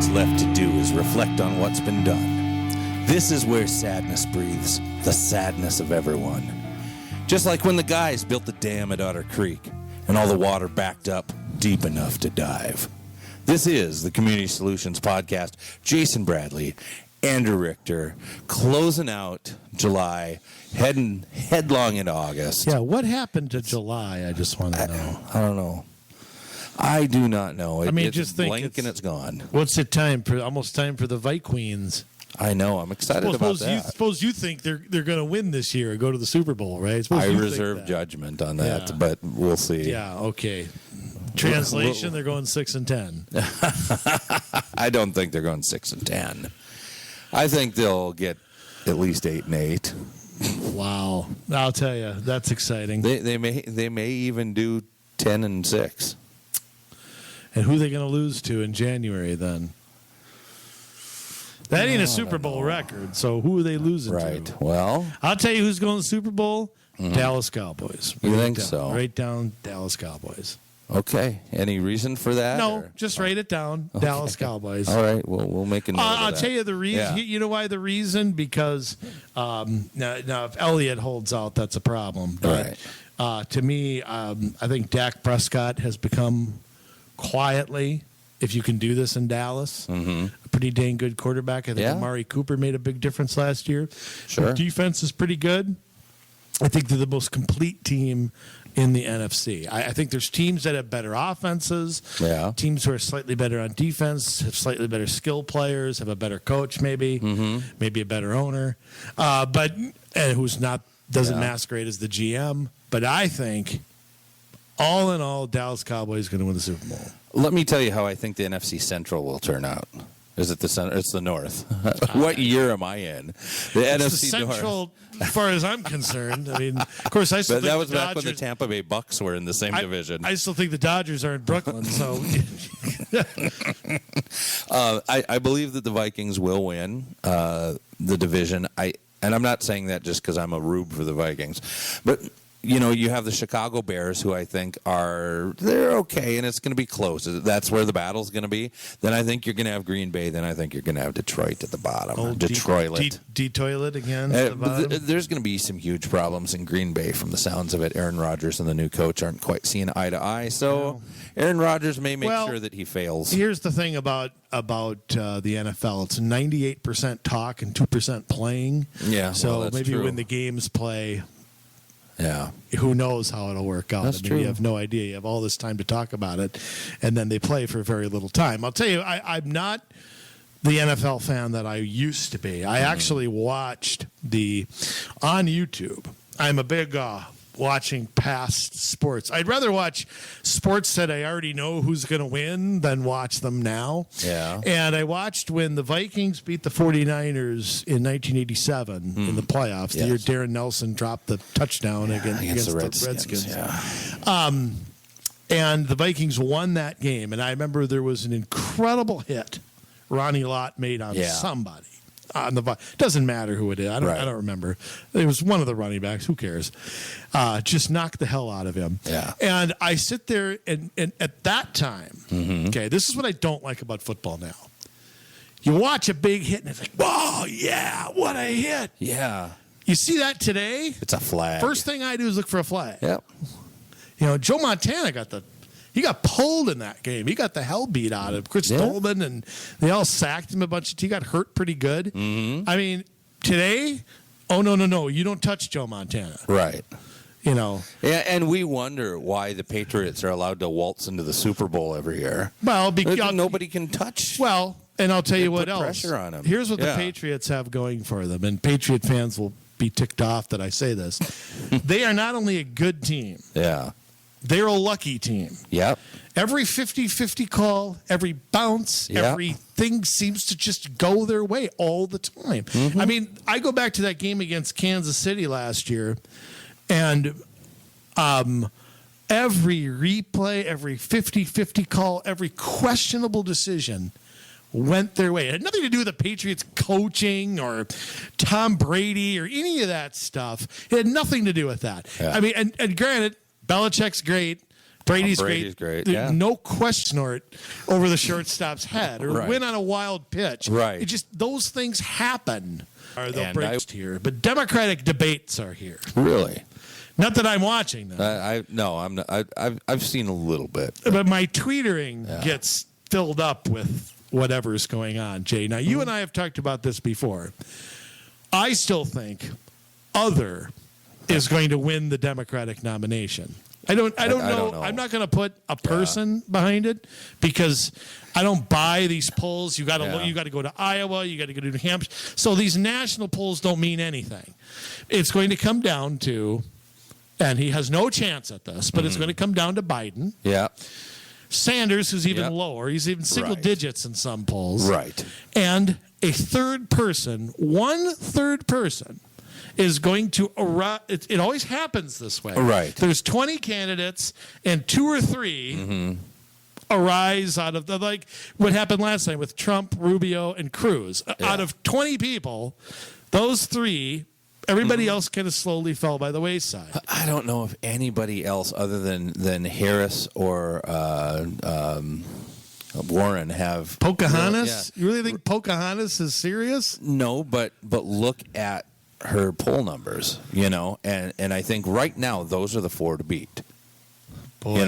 that's left to do is reflect on what's been done. This is where sadness breathes, the sadness of everyone. Just like when the guys built the dam at Otter Creek and all the water backed up deep enough to dive. This is the Community Solutions Podcast. Jason Bradley, Andrew Richter, closing out July, heading headlong into August. Yeah, what happened to July? I just want to know. I don't know. I do not know. It's just think blink and it's gone. What's it time for? Almost time for the Vikings. I know. I'm excited about that. Suppose you think they're going to win this year or go to the Super Bowl, right? I reserve judgment on that, but we'll see. Yeah. Okay. Translation: they're going 6-10. I don't think they're going 6-10. I think they'll get at least 8-8. Wow! I'll tell you, that's exciting. They may even do 10-6. And who are they going to lose to in January then? That ain't a Super Bowl record, so who are they losing to? Right. Well, I'll tell you who's going to the Super Bowl. Dallas Cowboys. You think so? Write down Dallas Cowboys. Okay. Any reason for that? No, just write it down. Okay. Dallas Cowboys. All right. We'll make a note of that. I'll tell you the reason. Yeah. You know why the reason? Because now if Elliott holds out, that's a problem. But to me, I think Dak Prescott has become quietly, if you can do this in Dallas, a pretty dang good quarterback. I think Amari Cooper made a big difference last year. Sure. Their defense is pretty good. I think they're the most complete team in the NFC. I think there's teams that have better offenses, teams who are slightly better on defense, have slightly better skill players, have a better coach maybe a better owner, but who's not doesn't masquerade as the GM. But I think, all in all, Dallas Cowboys going to win the Super Bowl. Let me tell you how I think the NFC Central will turn out. Is it the center? It's the North. What year am I in? The NFC the Central, North. As far as I'm concerned. I mean, of course, I still think that was the back Dodgers, when the Tampa Bay Bucks were in the same division. I still think the Dodgers are in Brooklyn. So, I believe that the Vikings will win the division. And I'm not saying that just because I'm a rube for the Vikings, but. You know, you have the Chicago Bears, who I think they're okay, and it's going to be close. That's where the battle's going to be. Then I think you're going to have Green Bay. Then I think you're going to have Detroit at the bottom. Detroit. D-toilet again. There's going to be some huge problems in Green Bay from the sounds of it. Aaron Rodgers and the new coach aren't quite seeing eye to eye. So Aaron Rodgers may make sure that he fails. Here's the thing about the NFL. It's 98% talk and 2% playing. Yeah, so that's maybe true. when the games play. Yeah. Who knows how it'll work out? That's true. You have no idea. You have all this time to talk about it, and then they play for very little time. I'll tell you, I'm not the NFL fan that I used to be. I actually watched on YouTube. I'm a big watching past sports. I'd rather watch sports that I already know who's going to win than watch them now. Yeah. And I watched when the Vikings beat the 49ers in 1987 in the playoffs, the year Darren Nelson dropped the touchdown against the Redskins. Yeah. And the Vikings won that game. And I remember there was an incredible hit Ronnie Lott made on somebody. Doesn't matter who it is. I don't remember. It was one of the running backs. Who cares? Just knocked the hell out of him. Yeah. And I sit there and at that time, okay, this is what I don't like about football now. You watch a big hit and it's like, whoa, yeah, what a hit. Yeah. You see that today? It's a flag. First thing I do is look for a flag. Yep. You know, Joe Montana he got pulled in that game. He got the hell beat out of Chris Tolman, and they all sacked him a bunch. He got hurt pretty good. I mean, today, no, you don't touch Joe Montana. Right. You know. Yeah, and we wonder why the Patriots are allowed to waltz into the Super Bowl every year. Well, because nobody can touch. Well, and I'll tell you what else. Pressure on them. Here's what the Patriots have going for them, and Patriot fans will be ticked off that I say this. They are not only a good team. Yeah. They're a lucky team. Yep. Every 50-50 call, every bounce, everything seems to just go their way all the time. I mean, I go back to that game against Kansas City last year, and every replay, every 50-50 call, every questionable decision went their way. It had nothing to do with the Patriots coaching or Tom Brady or any of that stuff. It had nothing to do with that. Yeah. I mean, and granted, Belichick's great. Brady's great. Yeah. No question over the shortstop's head or Right. win on a wild pitch. Right. It just those things happen. They'll And break here, but Democratic debates are here. Really? Not that I'm watching them. I'm not. I've seen a little bit, but my tweetering gets filled up with whatever's going on, Jay. Now, you and I have talked about this before. I still think other is going to win the Democratic nomination. I don't know. I'm not going to put a person behind it because I don't buy these polls. You got to look. You got to go to Iowa. You got to go to New Hampshire. So these national polls don't mean anything. It's going to come down to, and he has no chance at this, but it's going to come down to Biden. Yeah. Sanders, who's even lower. He's even single digits in some polls. Right. And a third person, one third person, is going to arrive. It always happens this way. Right. There's 20 candidates, and 2 or 3 arise out of like what happened last time with Trump, Rubio, and Cruz. Out of 20 people, those 3. Everybody else kind of slowly fell by the wayside. I don't know if anybody else other than Harris or Warren have Pocahontas. You really think Pocahontas is serious? No, but look at her poll numbers, and I think right now those are the 4 to beat. Boy.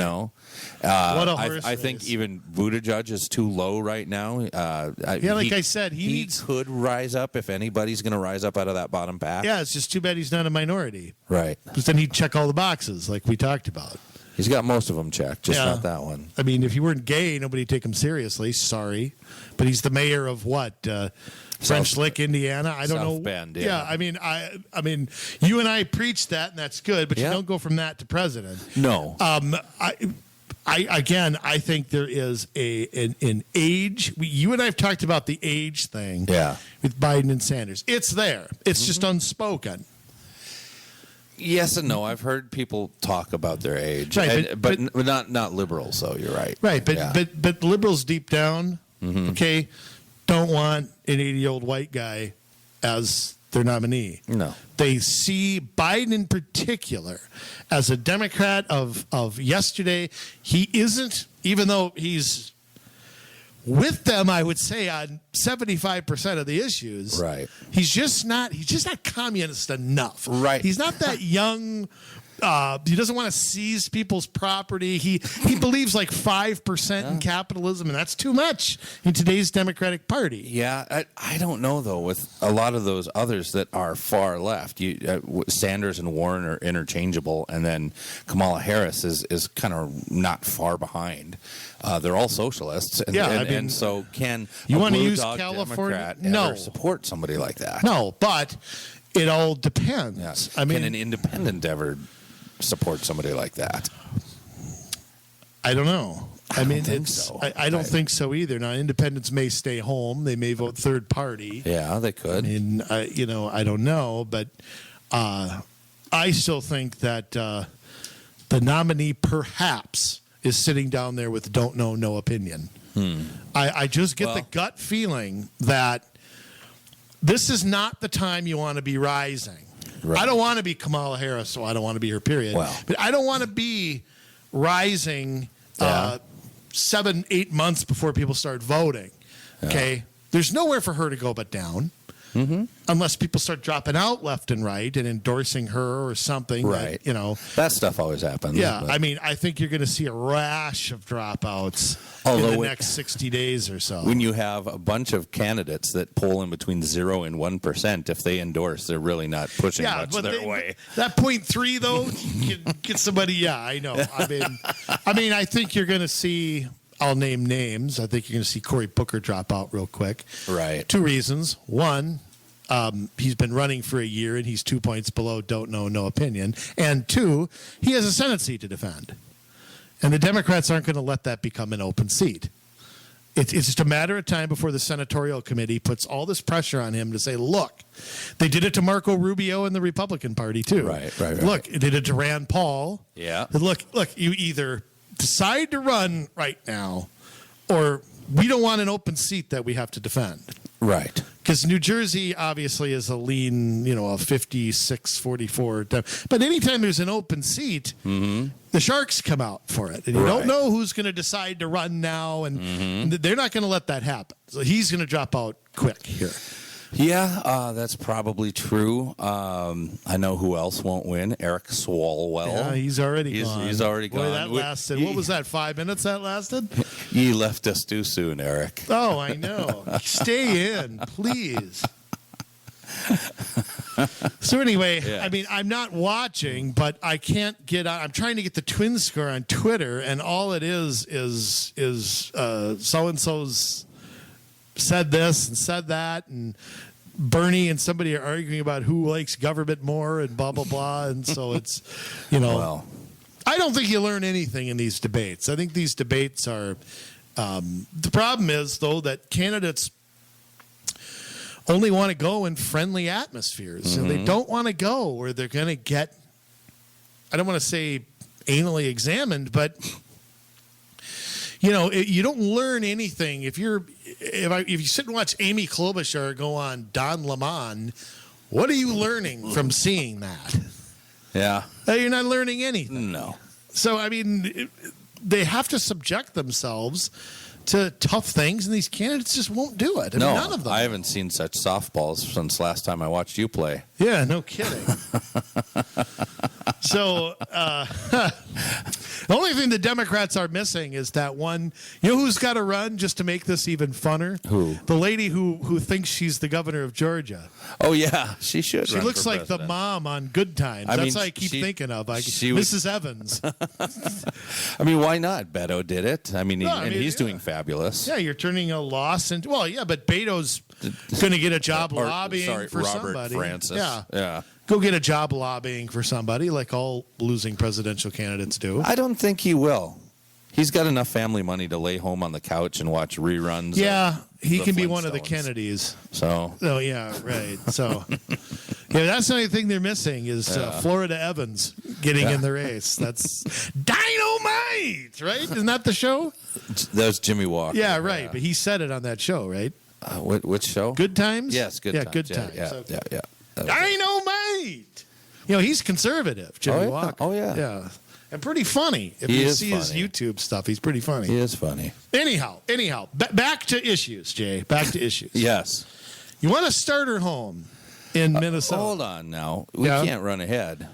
What a horse I think even Buttigieg is too low right now. I said, he could rise up if anybody's going to rise up out of that bottom pack. Yeah, it's just too bad he's not a minority. Right. Because then he'd check all the boxes like we talked about. He's got most of them checked, just not that one. I mean, if he weren't gay, nobody'd take him seriously. Sorry. But he's the mayor of what? French Lick, Indiana. I don't know. South Bend, yeah. I mean, you and I preach that, and that's good. But you don't go from that to president. No. I think there is an age. You and I have talked about the age thing. Yeah. With Biden and Sanders, it's there. It's just unspoken. Yes and no. I've heard people talk about their age, right, but not liberals. So you're right. Right, but liberals deep down, okay, don't want an 80-year-old white guy as their nominee. No. They see Biden in particular as a Democrat of yesterday. He isn't, even though he's with them, I would say, on 75% of the issues. Right. He's just not communist enough. Right. He's not that young. He doesn't want to seize people's property. He believes like 5% in capitalism, and that's too much in today's Democratic Party. Yeah, I don't know, though, with a lot of those others that are far left. Sanders and Warren are interchangeable, and then Kamala Harris is kind of not far behind. They're all socialists. And so can you want to blue use dog California? Democrat ever support somebody like that? No, but it all depends. Yes. I mean, can an independent ever support somebody like that? I don't know. I don't think so. I don't think so either. Now, independents may stay home. They may vote third party. Yeah, they could. I don't know, but I still think that the nominee perhaps is sitting down there with don't know, no opinion. I just get the gut feeling that this is not the time you want to be rising. Right. I don't want to be Kamala Harris, so I don't want to be her, period. But I don't want to be rising 7-8 months before people start voting. Okay? There's nowhere for her to go but down. Unless people start dropping out left and right and endorsing her or something. Right. That stuff always happens. Yeah. But. I mean, I think you're going to see a rash of dropouts in the next 60 days or so. When you have a bunch of candidates that poll in between 0 and 1%, if they endorse, they're really not pushing much their way. That 0.3, though, you can get somebody. Yeah, I know. I mean, I think you're going to see. I'll name names. I think you're going to see Cory Booker drop out real quick. Right. 2 reasons. One, he's been running for a year and he's 2 points below don't know, no opinion. And 2, he has a Senate seat to defend. And the Democrats aren't going to let that become an open seat. It's just a matter of time before the Senatorial Committee puts all this pressure on him to say, look, they did it to Marco Rubio and the Republican Party, too. Right. Look, they did it to Rand Paul. Yeah. Look, you either decide to run right now or we don't want an open seat that we have to defend. Right. Because New Jersey obviously is a lean, a 56-44. But anytime there's an open seat, the Sharks come out for it. And you don't know who's going to decide to run now, and they're not going to let that happen. So he's going to drop out quick here. Yeah, that's probably true. I know who else won't win. Eric Swalwell. Yeah, he's already gone. He's already gone. Boy, that lasted. What was that, 5 minutes that lasted? You left us too soon, Eric. Oh, I know. Stay in, please. So anyway, Yes. I mean, I'm not watching, but I can't get on. I'm trying to get the Twin score on Twitter, and all it is so-and-so's said this and said that, and Bernie and somebody are arguing about who likes government more and blah, blah, blah. And so it's, Well, I don't think you learn anything in these debates. I think these debates are, the problem is, though, that candidates only want to go in friendly atmospheres. And they don't want to go where they're going to get, I don't want to say anally examined, but you don't learn anything if you sit and watch Amy Klobuchar go on Don Lemon. What are you learning from seeing that? Yeah, You're not learning anything. no. So I mean, they have to subject themselves to tough things, and these candidates just won't do it. I mean, none of them. I haven't seen such softballs since last time I watched you play. Yeah, no kidding. So the only thing the Democrats are missing is that one. You know who's got to run just to make this even funner? Who? The lady who thinks she's the governor of Georgia. Oh yeah, she should. She looks like the mom on Good Times. That's what I keep thinking of. Mrs. Evans. I mean, why not? Beto did it. I mean, he's doing fabulous. Yeah, you're turning a loss into. Well, yeah, but Beto's going to get a job lobbying for Robert somebody. Francis. Yeah. Go get a job lobbying for somebody, like all losing presidential candidates do. I don't think he will. He's got enough family money to lay home on the couch and watch reruns. Yeah, he can be one of the Flintstones. Kennedys. So. Oh, yeah, right. So, yeah, that's the only thing they're missing is Florida Evans getting in the race. That's dynamite, right? Isn't that the show? That was Jimmy Walker. Yeah, right. But he said it on that show, right? Which show? Good Times? Yes, Good Times. Good Times. Yeah. Dynamite! He's conservative, Jimmy Walker. Oh, yeah. Yeah. And pretty funny. If He you is see his funny. YouTube stuff, he's pretty funny. He is funny. Anyhow, back to issues, Jay. Back to issues. Yes. You want a starter home in Minnesota. Hold on now. We can't run ahead.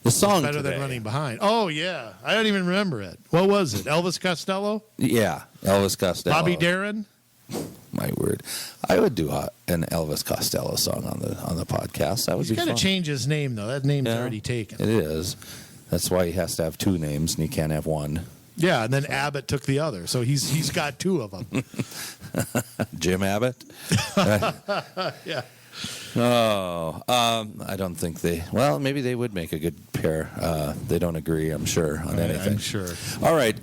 The song Better today. than running behind. Oh, yeah. I don't even remember it. What was it? Elvis Costello? Yeah, Elvis Costello. Bobby Darin? My word, I would do an Elvis Costello song on the podcast. That would He's be got to fun. change his name, though. That name's already taken. It is. That's why he has to have two names, and he can't have one. Yeah, and then Abbott took the other, so he's got two of them. Jim Abbott. Yeah. Oh, I don't think they. Well, maybe they would make a good pair. They don't agree, I'm sure, on anything. I'm sure. All right.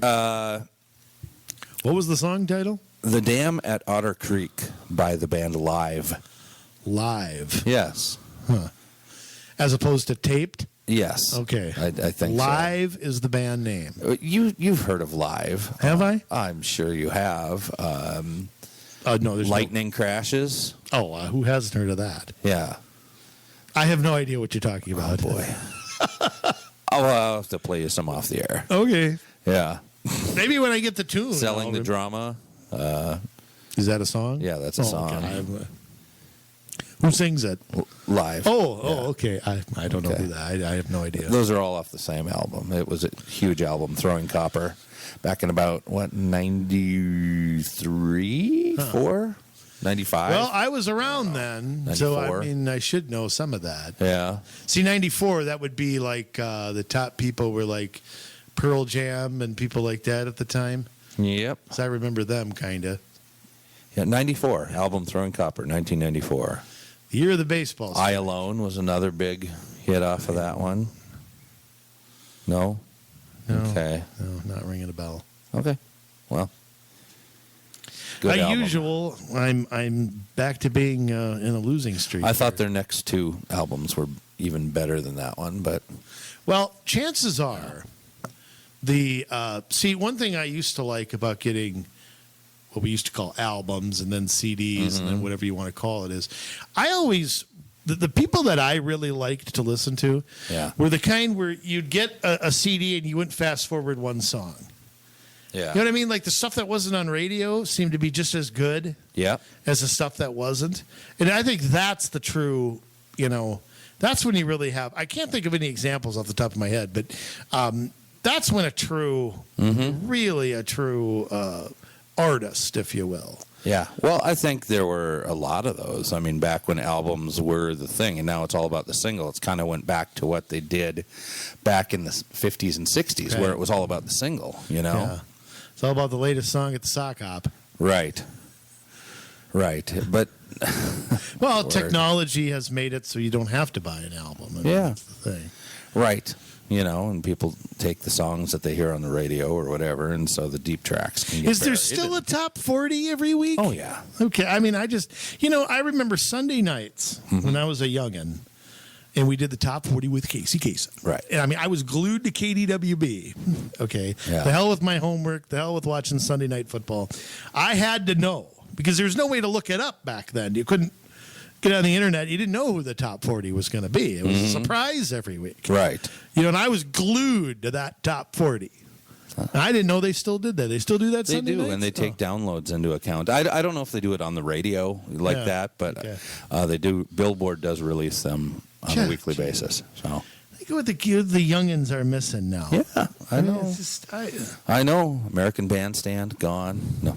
What was the song title? The Dam at Otter Creek by the band Live. Live. Yes. As opposed to taped? Yes. Okay. I think Live is the band name. so. You've heard of Live. Have I? I'm sure you have. No, there's Lightning Crashes. No. Who hasn't heard of that? Yeah. I have no idea what you're talking about. Oh, boy. I'll have to play you some off the air. Okay. Yeah. Maybe when I get the tune. Selling the Drama. Is that a song? Yeah, that's a song. Okay. Who sings it? Live. Okay. I don't know who that. I have no idea. Those are all off the same album. It was a huge album, Throwing Copper, back in about, 93? 4? 95? Well, I was around then, 94. so I mean, I should know some of that. Yeah. See, 94, that would be like the top people were like Pearl Jam and people like that at the time. Yep. So I remember them, kind of. Yeah, 94. Album Throwing Copper, 1994. The year of the baseball season. I Alone was another big hit off of that one. No? No. Okay. No, not ringing a bell. Okay. Well. Good album. Usual, I'm back to being in a losing streak. I thought their next two albums were even better than that one, but Well, chances are, one thing I used to like about getting what we used to call albums and then CDs and then whatever you want to call it is. I always, the people that I really liked to listen to were the kind where you'd get a CD and you wouldn't fast forward one song. Yeah. You know what I mean? Like the stuff that wasn't on radio seemed to be just as good as the stuff that wasn't. And I think that's the true, that's when you really have, I can't think of any examples off the top of my head, but that's when a true, really a true artist, if you will. Yeah. Well, I think there were a lot of those. I mean, back when albums were the thing, and now it's all about the single. It's kind of went back to what they did back in the 50s and 60s, where it was all about the single, Yeah. It's all about the latest song at the sock hop. Right. But well, technology has made it so you don't have to buy an album. That's the thing. Right. And people take the songs that they hear on the radio or whatever, and so the deep tracks can get Is there still a top 40 every week? Oh, yeah. Okay. I mean, I remember Sunday nights when I was a youngin', and we did the top 40 with Casey Kasem. Right. And I mean, I was glued to KDWB. Okay. Yeah. The hell with my homework. The hell with watching Sunday Night Football. I had to know, because there's no way to look it up back then. You couldn't get on the internet. You didn't know who the top 40 was going to be. It was a surprise every week. Right. And I was glued to that top 40. And I didn't know they still did that. They still do that Sunday nights? And they take downloads into account. I don't know if they do it on the radio like that, but they do. Billboard does release them on a weekly basis. So think of what the youngins are missing now. Yeah, I know. It's just, I know. American Bandstand gone. No.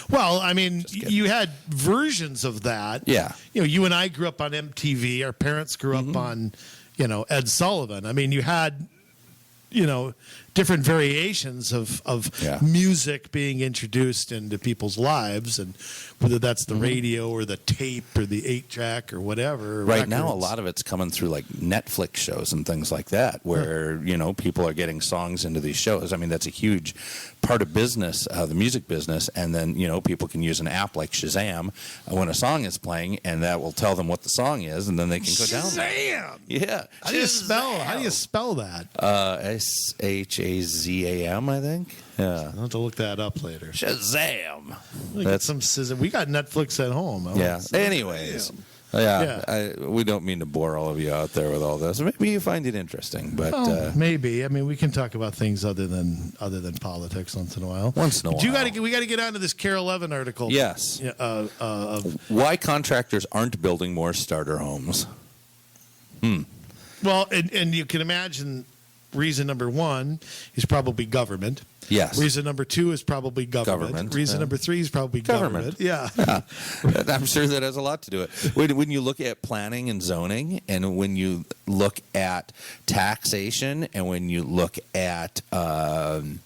Well, I mean, you had versions of that. Yeah. You and I grew up on MTV. Our parents grew up on, Ed Sullivan. I mean, you had, different variations of music being introduced into people's lives, and whether that's the radio or the tape or the 8-track or whatever. Right now, a lot of it's coming through like Netflix shows and things like that, where people are getting songs into these shows. I mean, that's a huge part of business, the music business, and then people can use an app like Shazam when a song is playing, and that will tell them what the song is, and then they can go down. Shazam! Yeah. How do you spell that? Shazam, I think. Yeah. I'll have to look that up later. Shazam. That's some Shazam. We got Netflix at home. Anyways. We don't mean to bore all of you out there with all this. Maybe you find it interesting, but maybe. I mean, we can talk about things other than politics once in a while. Once in a while. We got to get on to this Carol Levin article. Yes. Why contractors aren't building more starter homes. Well, and you can imagine. Reason number one is probably government. Yes. Reason number two is probably government. Reason number three is probably government. Yeah. I'm sure that has a lot to do with it. When you look at planning and zoning, and when you look at taxation, and when you look at the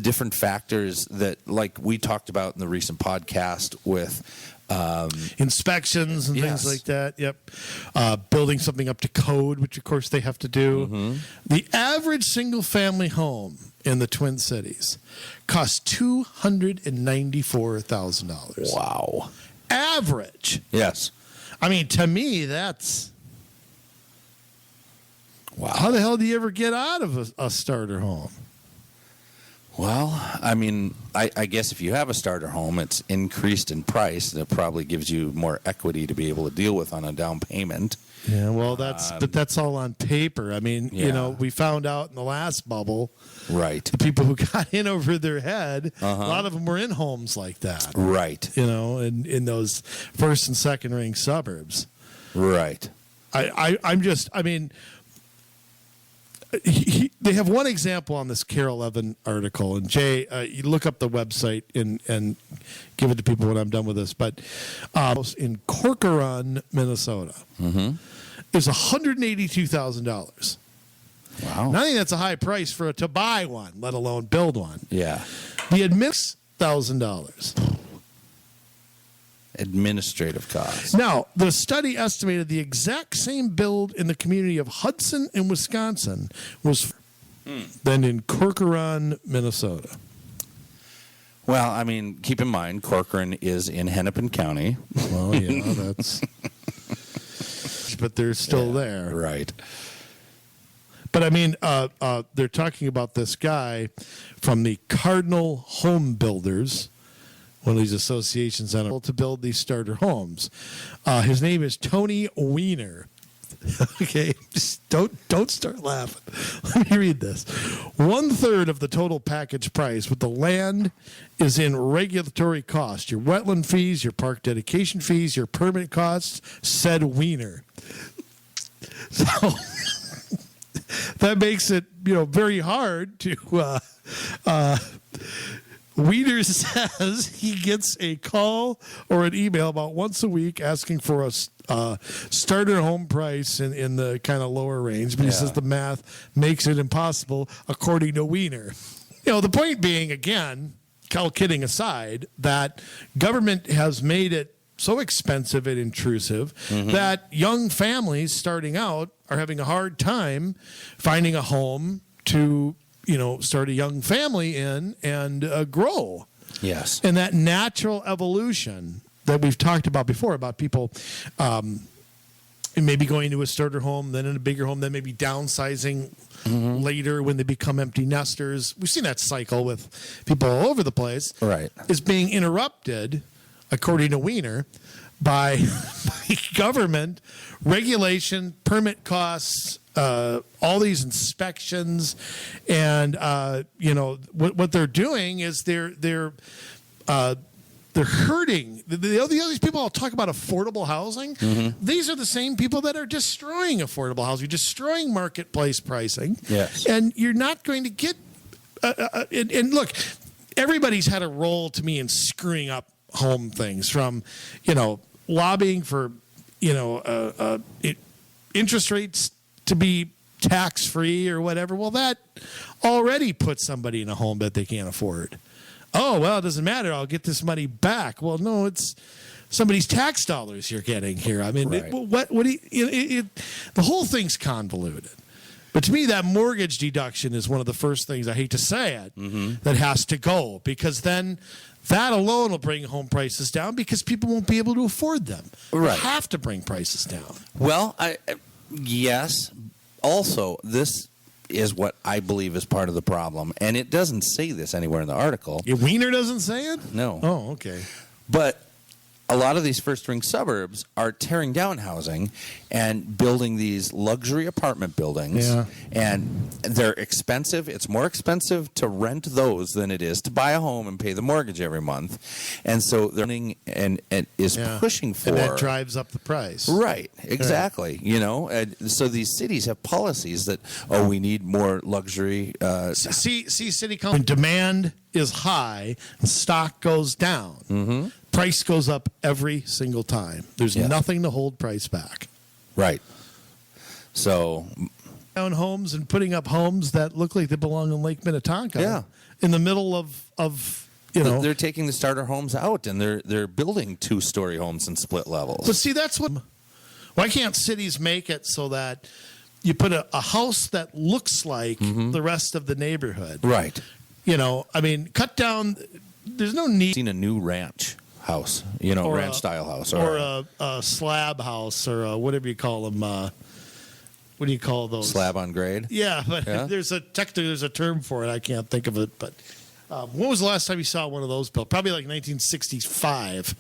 different factors that, like we talked about in the recent podcast with inspections and things like that. Yep. Building something up to code, which of course they have to do. The average single family home in the Twin Cities costs $294,000. Wow. Average. Yes. I mean, to me, that's wow. How the hell do you ever get out of a starter home? Well, I mean, I guess if you have a starter home, it's increased in price, and it probably gives you more equity to be able to deal with on a down payment. Yeah, well, but that's all on paper. I mean, we found out in the last bubble, right? The people who got in over their head, a lot of them were in homes like that, right? In those first and second ring suburbs, right? They have one example on this Carol Levin article, and Jay, you look up the website and give it to people when I'm done with this. But in Corcoran, Minnesota, is $182,000. Wow! Now, I think that's a high price to buy one, let alone build one. Yeah. The $1,000. Administrative costs. Now, the study estimated the exact same build in the community of Hudson in Wisconsin was than in Corcoran, Minnesota. Well, I mean, keep in mind, Corcoran is in Hennepin County. Well, yeah, that's... but they're still there. Right. But, I mean, they're talking about this guy from the Cardinal Home Builders one of these associations to build these starter homes. His name is Tony Weiner. Okay, just don't start laughing. Let me read this. 1/3 of the total package price with the land is in regulatory costs, your wetland fees, your park dedication fees, your permit costs, said Weiner. So that makes it, very hard to. Weiner says he gets a call or an email about once a week asking for a starter home price in the kind of lower range, but he says the math makes it impossible, according to Weiner. The point being, again, all kidding aside, that government has made it so expensive and intrusive that young families starting out are having a hard time finding a home to start a young family in and grow. Yes. And that natural evolution that we've talked about before, about people maybe going to a starter home, then in a bigger home, then maybe downsizing later when they become empty nesters. We've seen that cycle with people all over the place. Right. Is being interrupted, according to Weiner, by government regulation, permit costs, all these inspections, and what they're doing is they're hurting. All these people all talk about affordable housing. These are the same people that are destroying affordable housing, destroying marketplace pricing. Yes, and you're not going to get. And look, everybody's had a role to me in screwing up home things, from lobbying for interest rates to be tax-free or whatever. Well, that already puts somebody in a home that they can't afford. Oh, well, it doesn't matter. I'll get this money back. Well, no, it's somebody's tax dollars you're getting here. I mean, right. what do you, the whole thing's convoluted. But to me, that mortgage deduction is one of the first things, I hate to say it, that has to go, because then that alone will bring home prices down because people won't be able to afford them. Right. You have to bring prices down. Well, yes. Also, this is what I believe is part of the problem, and it doesn't say this anywhere in the article. Weiner doesn't say it? No. Oh, okay. But a lot of these first-ring suburbs are tearing down housing and building these luxury apartment buildings. Yeah. And they're expensive. It's more expensive to rent those than it is to buy a home and pay the mortgage every month. And so they're and is pushing for... And that drives up the price. Right. Exactly. Right. So these cities have policies that, we need more luxury... See, city council... When demand is high and stock goes down... Price goes up every single time. There's nothing to hold price back. Right. So, down homes and putting up homes that look like they belong in Lake Minnetonka. Yeah. In the middle of they're taking the starter homes out and they're building 2-story homes in split levels. But see, that's what. Why can't cities make it so that you put a house that looks like the rest of the neighborhood? Right. Cut down. There's no need. Seen a new ranch house, ranch style house, or a slab house, or whatever you call them. What do you call those? Slab on grade. Yeah, but there's a term for it. I can't think of it. But when was the last time you saw one of those built? Probably like 1965.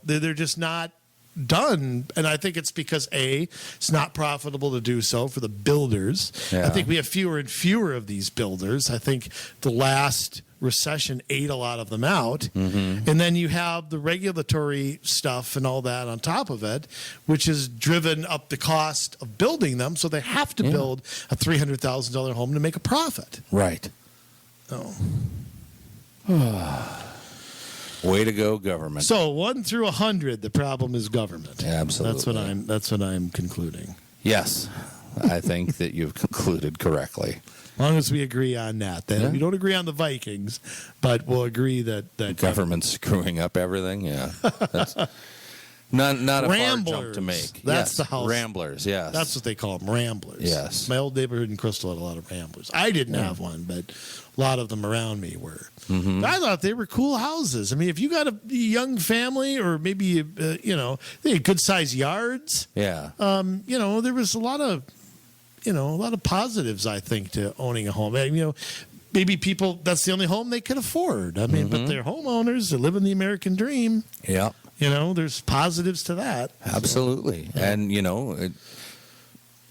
They're just not done, and I think it's because it's not profitable to do so for the builders. I think we have fewer and fewer of these builders. I think the last recession ate a lot of them out, and then you have the regulatory stuff and all that on top of it, which has driven up the cost of building them, so they have to build a $300,000 home to make a profit. Right. Oh. Way to go, government. So 1 through 100, the problem is government. Absolutely. That's what I'm concluding. Yes, I think that you've concluded correctly. As long as we agree on that. Then we don't agree on the Vikings, but we'll agree that government's screwing up everything. Yeah, that's not a hard jump to make. That's the house. Ramblers. Yes, that's what they call them. Ramblers. Yes, my old neighborhood in Crystal had a lot of ramblers. I didn't have one, but a lot of them around me were. I thought they were cool houses. I mean, if you got a young family, or maybe they had good sized yards. Yeah. There was a lot of positives, I think, to owning a home. maybe people, that's the only home they can afford. I mean, but they're homeowners. They're living the American dream. Yeah. There's positives to that. Absolutely. So, and,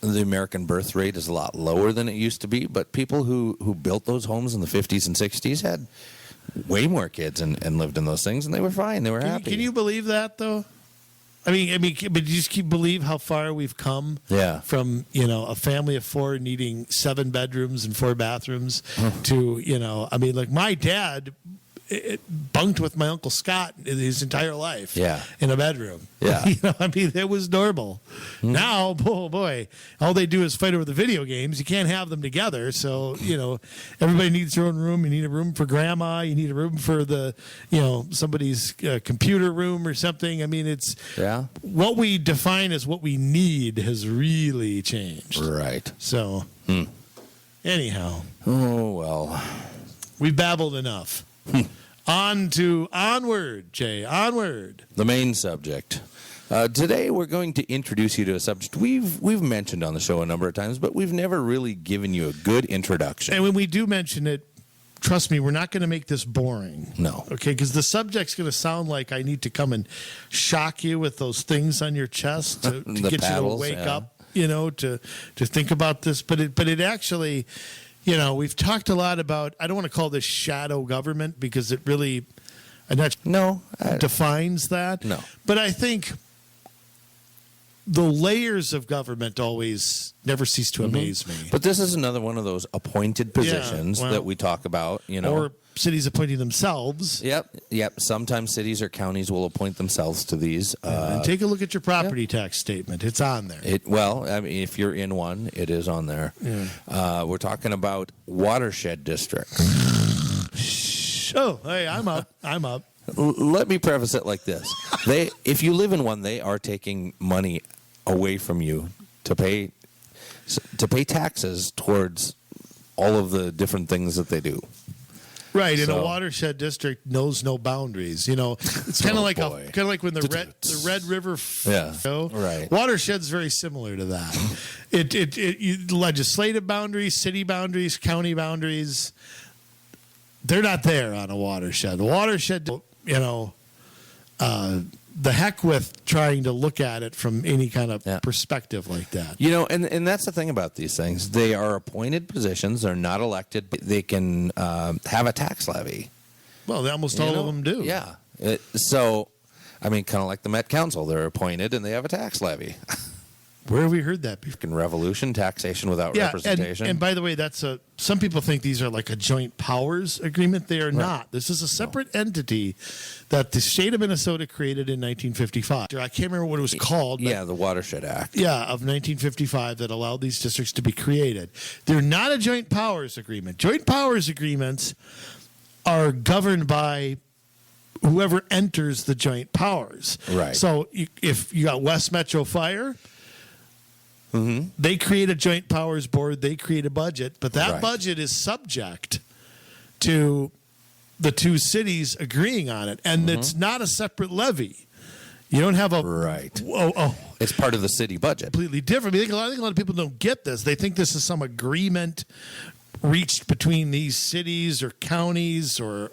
the American birth rate is a lot lower than it used to be, but people who built those homes in the 50s and 60s had way more kids and lived in those things, and they were fine. They were happy. Can you believe that, though? I mean, but you just believe how far we've come from, a family of 4 needing 7 bedrooms and 4 bathrooms to, like my dad bunked with my Uncle Scott his entire life in a bedroom. Yeah. It was normal. Now, oh boy, all they do is fight over the video games. You can't have them together. So, everybody needs their own room. You need a room for grandma. You need a room for the, somebody's computer room or something. I mean, it's what we define as what we need has really changed. Right. So, anyhow. Oh, well. We've babbled enough. Onward, Jay, onward. The main subject. Today we're going to introduce you to a subject we've mentioned on the show a number of times, but we've never really given you a good introduction. And when we do mention it, trust me, we're not going to make this boring. No. Okay, because the subject's going to sound like I need to come and shock you with those things on your chest to get paddles, you to wake up, to think about this. But it actually... we've talked a lot about, I don't want to call this shadow government because it really defines that. No. But I think the layers of government always never cease to amaze me. But this is another one of those appointed positions that we talk about, Or cities appointing themselves. Yep. Sometimes cities or counties will appoint themselves to these. And take a look at your property tax statement. It's on there. If you're in one, it is on there. Yeah. We're talking about watershed districts. Oh, hey, I'm up. Let me preface it like this. If you live in one, they are taking money away from you to pay taxes towards all of the different things that they do. Right, and a watershed district knows no boundaries. It's kind of like when the Red River right. Watershed's very similar to that. Legislative boundaries, city boundaries, county boundaries, they're not there on a watershed. The watershed, the heck with trying to look at it from any kind of perspective like that. And that's the thing about these things. They are appointed positions. They're not elected. They can have a tax levy. Well, almost all of them do. Yeah. Kind of like the Met Council. They're appointed and they have a tax levy. Where have we heard that before? In revolution, taxation without representation. And by the way, some people think these are like a joint powers agreement. They are not. This is a separate entity that the state of Minnesota created in 1955. I can't remember what it was called. But the Watershed Act. Yeah, of 1955 that allowed these districts to be created. They're not a joint powers agreement. Joint powers agreements are governed by whoever enters the joint powers. Right. So if you got West Metro Fire... They create a joint powers board. They create a budget, but that budget is subject to the two cities agreeing on it, and it's not a separate levy. You don't have a it's part of the city budget. Completely different. I think a lot of people don't get this. They think this is some agreement reached between these cities or counties or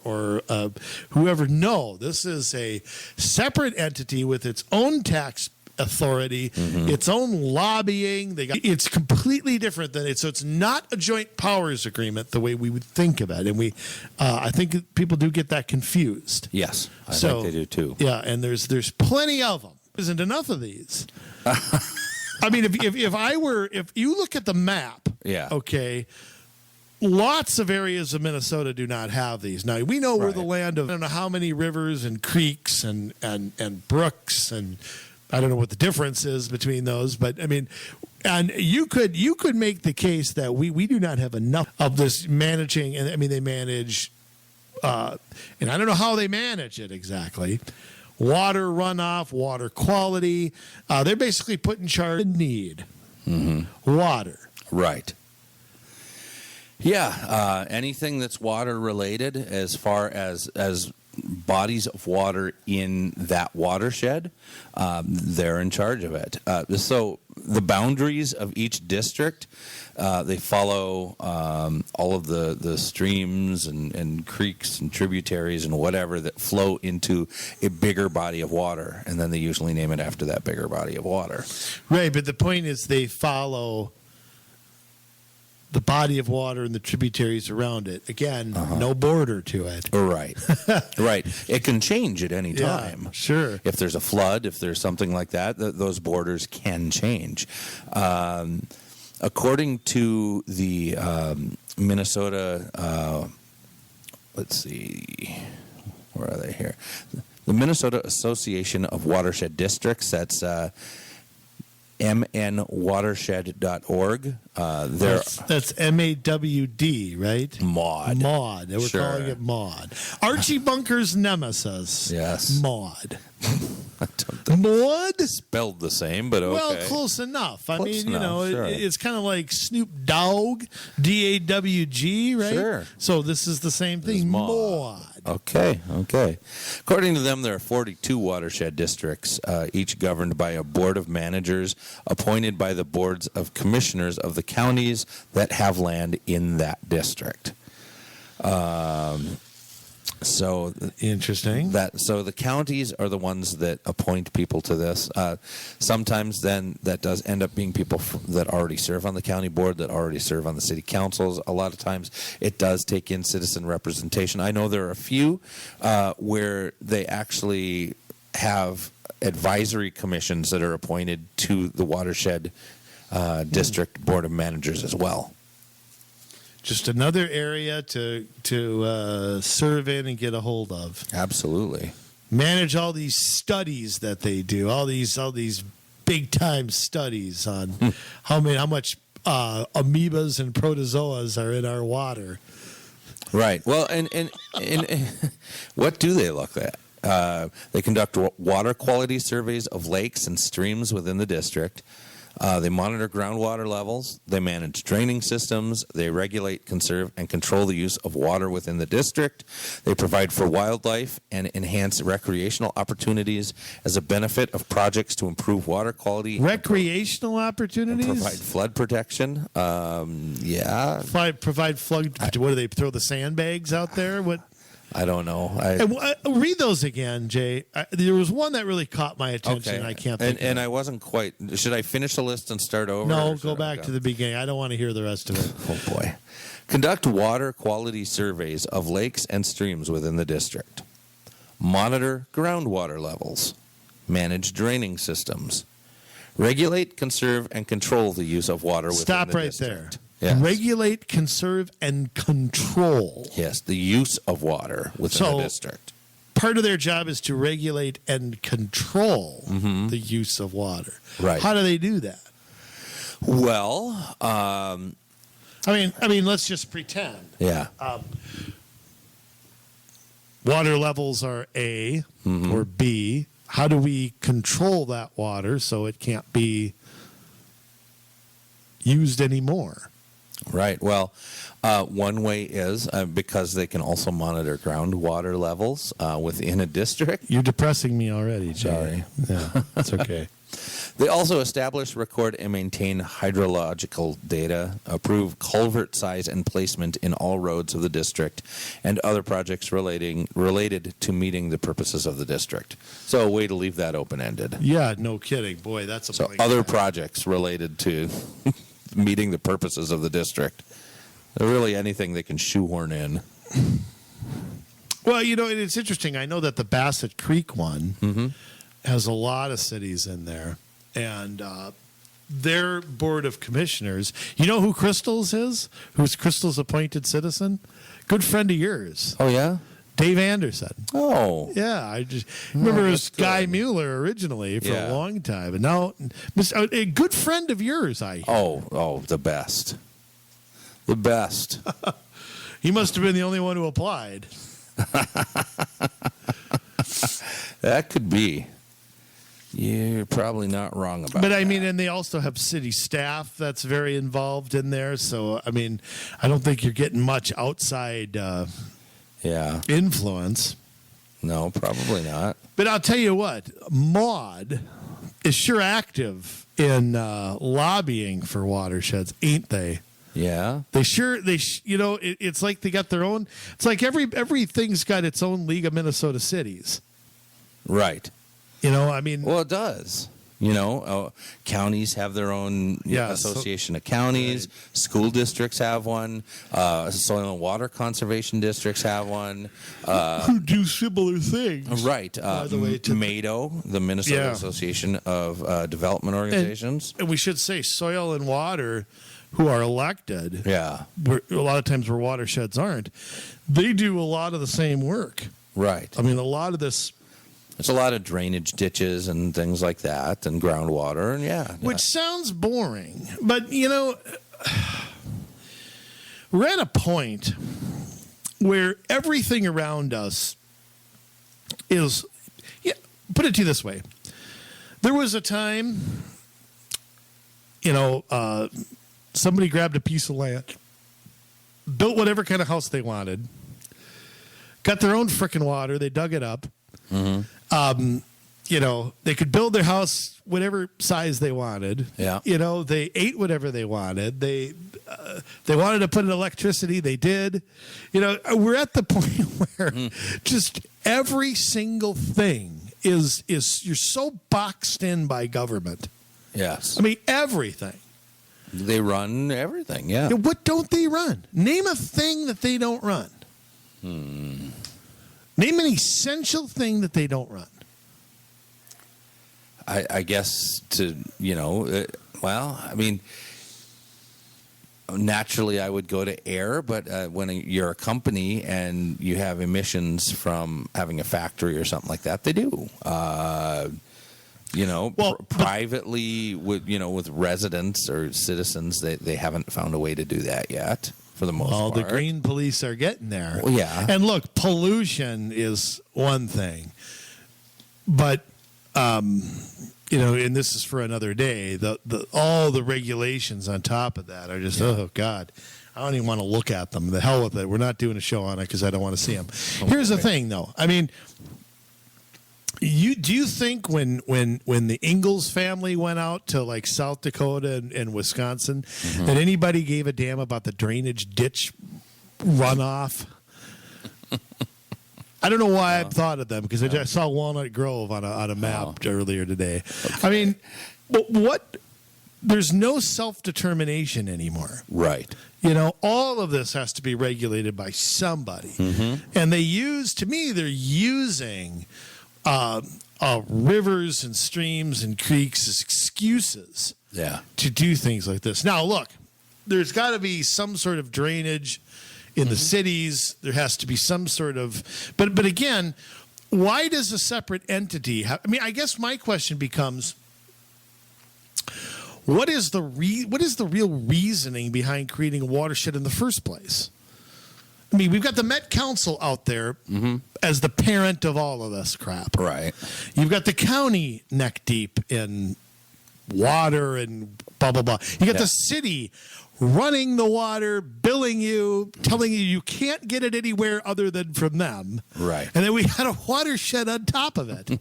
whoever. No, this is a separate entity with its own tax authority, its own lobbying. It's completely different than it. So it's not a joint powers agreement the way we would think of it. And I think people do get that confused. Yes, I think they do too. Yeah, and there's plenty of them. There isn't enough of these. I mean, if you look at the map, okay. Lots of areas of Minnesota do not have these. Now, we know we're the land of I don't know how many rivers and creeks and brooks, and I don't know what the difference is between those, but I mean, and you could make the case that we do not have enough of this managing, and I mean they manage, and I don't know how they manage it exactly. Water runoff, water quality. They're basically put in charge of need. Water. Right. Yeah. Anything that's water related, as far as bodies of water in that watershed, they're in charge of it. So the boundaries of each district. They follow all of the streams and creeks and tributaries and whatever that flow into a bigger body of water, and then they usually name it after that bigger body of water. Right, but the point is they follow the body of water and the tributaries around it. Again, no border to it. Right. Right. It can change at any time. Yeah, sure. If there's a flood, if there's something like that, those borders can change. According to the Minnesota, let's see, where are they here? The Minnesota Association of Watershed Districts, that's mnwatershed.org. That's MAWD, right? Maud. Maud. They were calling it Maud. Archie Bunker's nemesis. Yes. Maud. Maud? Spelled the same, but okay. Well, close enough. Close enough, sure. It's kind of like Snoop Dogg, DAWG, right? Sure. So this is the same thing. Maud. Okay. According to them, there are 42 watershed districts, each governed by a board of managers appointed by the boards of commissioners of the counties that have land in that district. So interesting. So the counties are the ones that appoint people to this. Sometimes then that does end up being people that already serve on the county board, that already serve on the city councils. A lot of times it does take in citizen representation. I know there are a few where they actually have advisory commissions that are appointed to the watershed district board of managers as well. Just another area to serve in and get a hold of. Absolutely. Manage all these studies that they do, all these big time studies on how much amoebas and protozoas are in our water. Right. Well, and what do they look at? They conduct water quality surveys of lakes and streams within the district. They monitor groundwater levels. They manage draining systems. They regulate, conserve, and control the use of water within the district. They provide for wildlife and enhance recreational opportunities as a benefit of projects to improve water quality. Recreational opportunities? And provide flood protection. Yeah. Provide flood. What do they throw the sandbags out there? What? I don't know. Read those again, Jay. There was one that really caught my attention. Okay. I can't think and I wasn't quite. Should I finish the list and start over? No, go back to the beginning. I don't want to hear the rest of it. Oh, boy. Conduct water quality surveys of lakes and streams within the district. Monitor groundwater levels. Manage draining systems. Regulate, conserve, and control the use of water within Stop the right district. there. Yes. Regulate, conserve, and control. Yes, the use of water within the district. Part of their job is to regulate and control the use of water. Right. How do they do that? Well, I mean, let's just pretend. Yeah. Water levels are A or B. How do we control that water so it can't be used anymore? Right. Well, one way is because they can also monitor groundwater levels within a district. You're depressing me already, Jay. Sorry. Yeah, that's okay. They also establish, record, and maintain hydrological data, approve culvert size and placement in all roads of the district, and other projects related to meeting the purposes of the district. So a way to leave that open-ended. Yeah, no kidding. Boy, that's a So other projects related to meeting the purposes of the district. Really anything they can shoehorn in. Well, it's interesting. I know that the Bassett Creek one has a lot of cities in there. And their board of commissioners, you know who Crystal's is? Who's Crystal's appointed citizen? Good friend of yours. Oh, yeah? Dave Anderson. Oh. Yeah, I just remember it was Guy Mueller originally for a long time. And now, a good friend of yours, I hear. Oh, the best. The best. He must have been the only one who applied. That could be. You're probably not wrong about that. But I mean, and they also have city staff that's very involved in there. So, I mean, I don't think you're getting much outside influence. No, probably not. But I'll tell you what, Maud is sure active in lobbying for watersheds, ain't they? Yeah. It's like they got their own. It's like everything's got its own League of Minnesota Cities. Right. I mean. Well, it does. Counties have their own association of counties. Right. School districts have one. Soil and water conservation districts have one. Who do similar things. Right. By the way, MADO, the Minnesota Association of Development Organizations. And we should say soil and water, who are elected. Yeah. A lot of times where watersheds aren't. They do a lot of the same work. Right. I mean, a lot of this. There's a lot of drainage ditches and things like that, and groundwater, and Which sounds boring, but we're at a point where everything around us is. Yeah, put it to you this way: there was a time, somebody grabbed a piece of land, built whatever kind of house they wanted, got their own frickin' water, they dug it up. Mm-hmm. They could build their house whatever size they wanted. Yeah. They ate whatever they wanted. They wanted to put in electricity. They did. We're at the point where just every single thing is you're so boxed in by government. Yes. I mean, everything. They run everything. Yeah. What don't they run? Name a thing that they don't run. Name an essential thing that they don't run. I guess naturally I would go to air, but when you're a company and you have emissions from having a factory or something like that, they do. Privately with residents or citizens, they haven't found a way to do that yet. For the most part. The green police are getting there. Well, yeah. And look, pollution is one thing. But, and this is for another day, all the regulations on top of that are just, oh, God. I don't even want to look at them. The hell with it. We're not doing a show on it because I don't want to see them. Here's the thing, though. I mean, do you think when the Ingalls family went out to like South Dakota and Wisconsin that anybody gave a damn about the drainage ditch runoff? I don't know why I thought of them because I saw Walnut Grove on a map earlier today. Okay. I mean, what? There's no self-determination anymore. Right. All of this has to be regulated by somebody. And they're using rivers and streams and creeks as excuses to do things like this. Now, look, there's got to be some sort of drainage in the cities. There has to be some sort of, but again, why does a separate entity have? I mean, I guess my question becomes, what is the real reasoning behind creating a watershed in the first place? I mean, we've got the Met Council out there as the parent of all of this crap. Right. You've got the county neck deep in water and blah, blah, blah. You got the city running the water, billing you, telling you can't get it anywhere other than from them. Right. And then we had a watershed on top of it.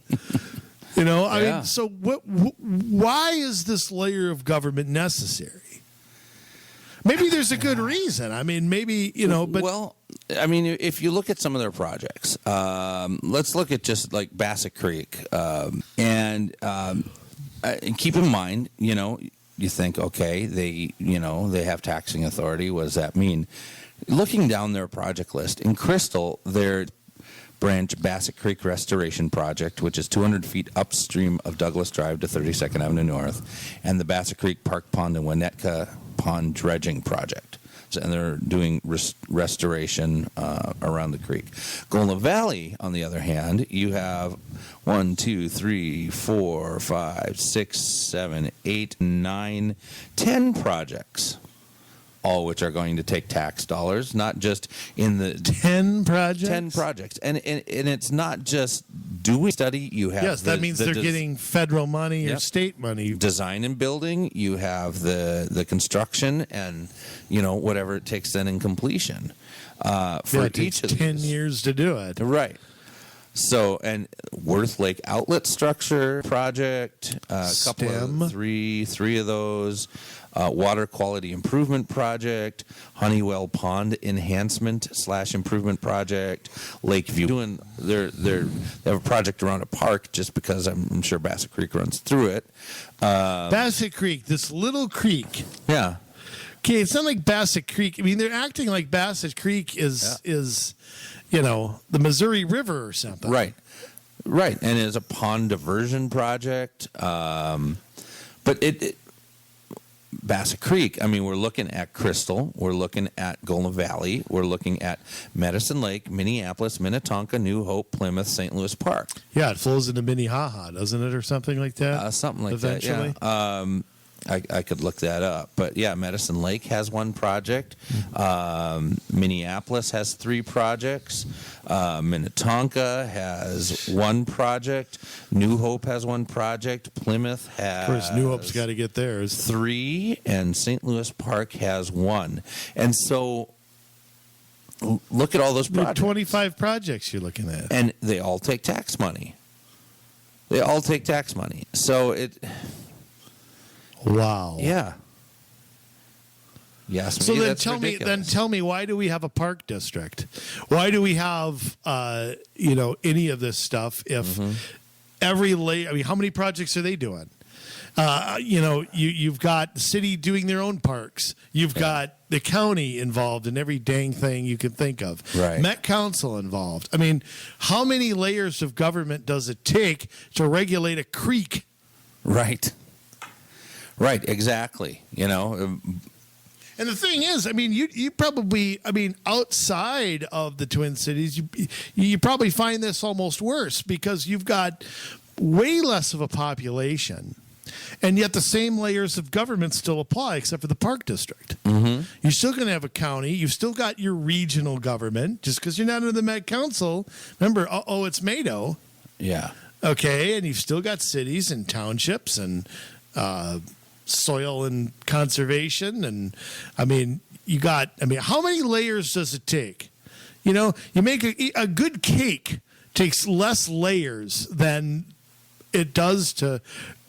I mean, so why is this layer of government necessary? Maybe there's a good reason. I mean, maybe, but. Well, I mean, if you look at some of their projects, let's look at just like Bassett Creek. And keep in mind, you think, okay, they have taxing authority. What does that mean? Looking down their project list, in Crystal, their branch Bassett Creek Restoration Project, which is 200 feet upstream of Douglas Drive to 32nd Avenue North, and the Bassett Creek Park Pond and Winnetka Pond Dredging Project. And they're doing restoration around the creek. Golden Valley, on the other hand, you have 1, 2, 3, 4, 5, 6, 7, 8, 9, 10 projects, all which are going to take tax dollars, not just in the 10 projects. 10 projects, and it's not just doing study. You have that means they're getting federal money or state money. Design and building. You have the construction and whatever it takes then in completion for each of 10 these. years to do it. Right. So, and Worth Lake Outlet Structure Project, a couple STEM. of three of those. Water Quality Improvement Project, Honeywell Pond Enhancement / Improvement Project, Lakeview. They have a project around a park just because I'm sure Bassett Creek runs through it. Bassett Creek, this little creek. Yeah. Okay, it's not like Bassett Creek. I mean, they're acting like Bassett Creek is the Missouri River or something. Right. And it's a pond diversion project. But Bassett Creek, I mean, we're looking at Crystal, we're looking at Golden Valley, we're looking at Medicine Lake, Minneapolis, Minnetonka, New Hope, Plymouth, St. Louis Park. Yeah, it flows into Minnehaha, doesn't it, or something like that? Something like eventually. that, yeah. I could look that up. But, yeah, Medicine Lake has one project. Minneapolis has 3 projects. Minnetonka has 1 project. New Hope has 1 project. Plymouth has... Of course, New Hope's got to get theirs. 3, and St. Louis Park has 1. And so, look at all those projects. 25 projects you're looking at. And they all take tax money. So it... Wow. Yeah. Yes. So then tell me, why do we have a park district? Why do we have any of this stuff? If how many projects are they doing? You've got the city doing their own parks. You've got the county involved in every dang thing you can think of. Right. Met Council involved. I mean, how many layers of government does it take to regulate a creek? Right. Right, exactly. And the thing is, I mean, you probably, outside of the Twin Cities, you probably find this almost worse because you've got way less of a population, and yet the same layers of government still apply except for the park district. Mm-hmm. You're still going to have a county. You've still got your regional government. Just because you're not under the Met Council, remember, it's Mado. Yeah. Okay, and you've still got cities and townships and soil and conservation, and how many layers does it take? You make a good cake takes less layers than it does to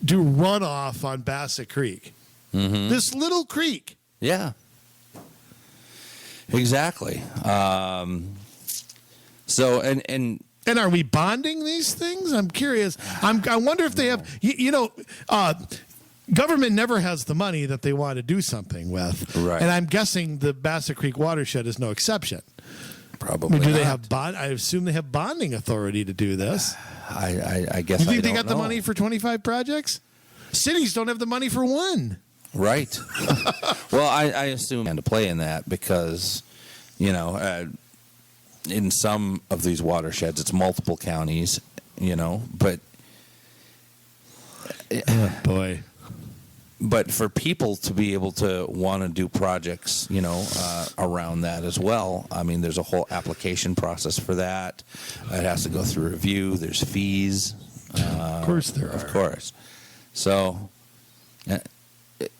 do runoff on Bassett Creek. Mm-hmm. This little creek. Yeah. Exactly. So and are we bonding these things? I'm curious. I wonder if they have. Government never has the money that they want to do something with. Right. And I'm guessing the Bassett Creek watershed is no exception. Probably. Do they have I assume they have bonding authority to do this. I guess. You think they got know. the money for 25 projects? Cities don't have the money for 1. Right. Well, I assume and to play in that because, in some of these watersheds, it's multiple counties, but. Oh, boy. But for people to be able to want to do projects, around that as well, I mean, there's a whole application process for that. It has to go through review. There's fees. Of course there are. Of course. So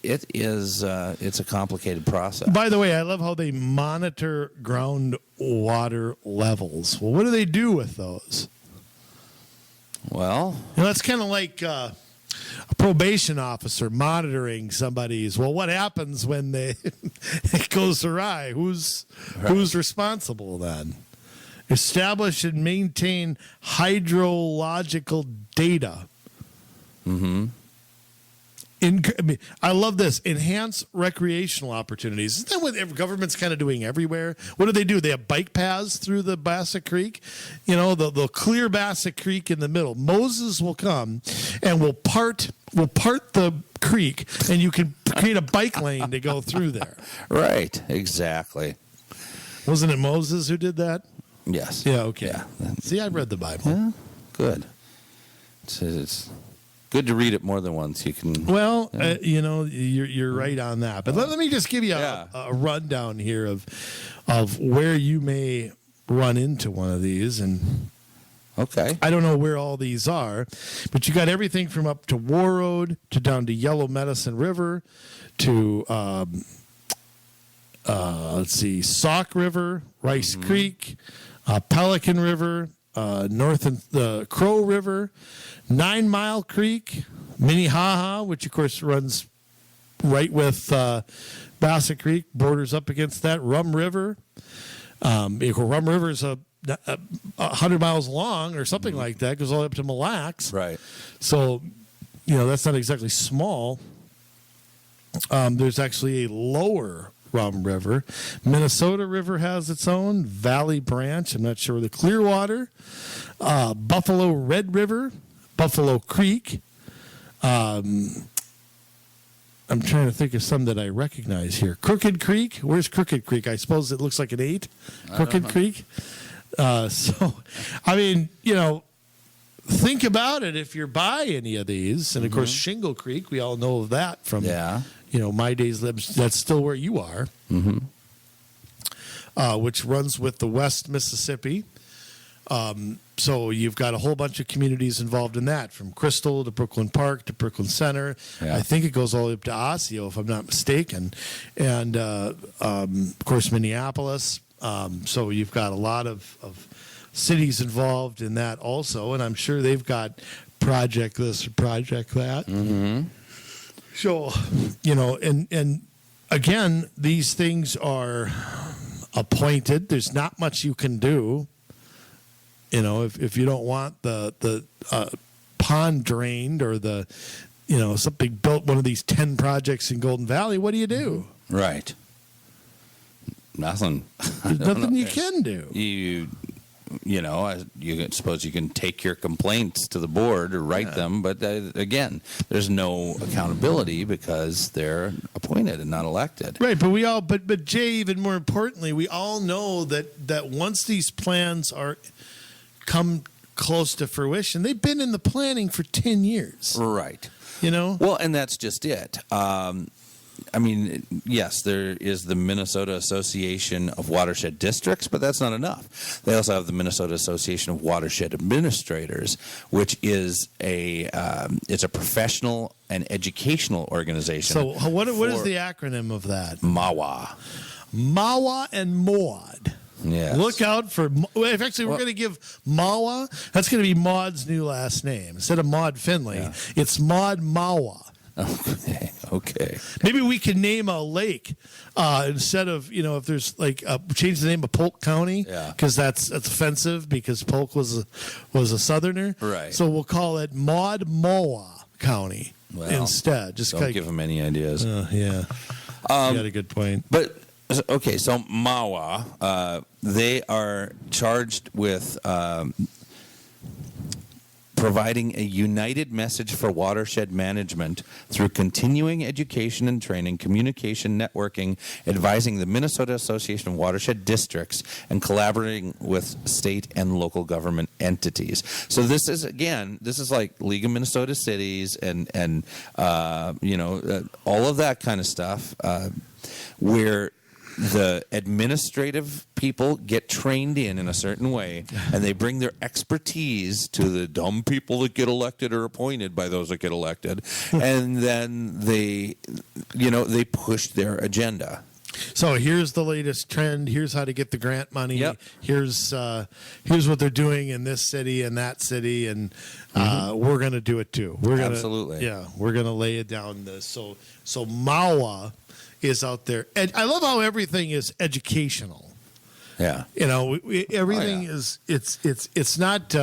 it's a complicated process. By the way, I love how they monitor groundwater levels. Well, what do they do with those? Well, that's kind of like a probation officer monitoring somebody's. Well, what happens when it goes awry? Who's responsible then? Establish and maintain hydrological data. Mm-hmm. I love this. Enhance recreational opportunities. Isn't that what government's kind of doing everywhere? What do? They have bike paths through the Bassett Creek. They'll clear Bassett Creek in the middle. Moses will come and will part the creek, and you can create a bike lane to go through there. Right. Exactly. Wasn't it Moses who did that? Yes. Yeah. Okay. Yeah. See, I read the Bible. Yeah. Good. It's good to read it more than once. You can. Well, you're right on that. But let me just give you a rundown here of where you may run into one of these. And okay, I don't know where all these are, but you got everything from up to War Road to down to Yellow Medicine River to Sauk River, Rice Creek, Pelican River. north of the Crow River, 9 Mile Creek, Minnehaha, which of course runs right with Bassett Creek, borders up against that. Rum River. Rum River is 100 miles long or something like that. Goes all the way up to Mille Lacs. Right. So, that's not exactly small. There's actually a lower Rum River. Minnesota River has its own. Valley Branch. I'm not sure. The Clearwater. Buffalo Red River. Buffalo Creek. I'm trying to think of some that I recognize here. Crooked Creek. Where's Crooked Creek? I suppose it looks like an 8. Crooked Creek. Think about it if you're by any of these. And, of course, Shingle Creek, we all know of that from, my days. That's still where you are, which runs with the West Mississippi. So you've got a whole bunch of communities involved in that, from Crystal to Brooklyn Park to Brooklyn Center. Yeah. I think it goes all the way up to Osseo, if I'm not mistaken. And, of course, Minneapolis. So you've got a lot of cities involved in that also. And I'm sure they've got project this or project that. So, and again, these things are appointed. There's not much you can do. If you don't want the pond drained or something built, one of these 10 projects in Golden Valley, what do you do? Right. Nothing. There's nothing you can do. You suppose you can take your complaints to the board or write them, but again, there's no accountability because they're appointed and not elected. Right, but Jay, even more importantly, we all know that once these plans come close to fruition, they've been in the planning for 10 years. Right. Well, and that's just it. Yes, there is the Minnesota Association of Watershed Districts, but that's not enough. They also have the Minnesota Association of Watershed Administrators, which is it's a professional and educational organization. So what is the acronym of that? MAWA. MAWA and MAUD. Yes. Look out for. We're going to give Mawa. That's going to be Maud's new last name instead of Maud Finley. Yeah. It's Maud Mawa. Okay. Maybe we can name a lake instead of if there's change the name of Polk County because that's offensive because Polk was a southerner. Right. So we'll call it Maud Mawa County instead. Just don't give them any ideas. Yeah. You got a good point. But. Okay, so MAWA, they are charged with providing a united message for watershed management through continuing education and training, communication, networking, advising the Minnesota Association of Watershed Districts, and collaborating with state and local government entities. So this is like League of Minnesota Cities and all of that kind of stuff where the administrative people get trained in a certain way, and they bring their expertise to the dumb people that get elected or appointed by those that get elected, and then they push their agenda. So here's the latest trend. Here's how to get the grant money. Yep. Here's what they're doing in this city and that city, and we're going to do it too. Absolutely. We're going to lay it down. So MAWA is out there. And I love how everything is educational. Yeah. Everything is it's not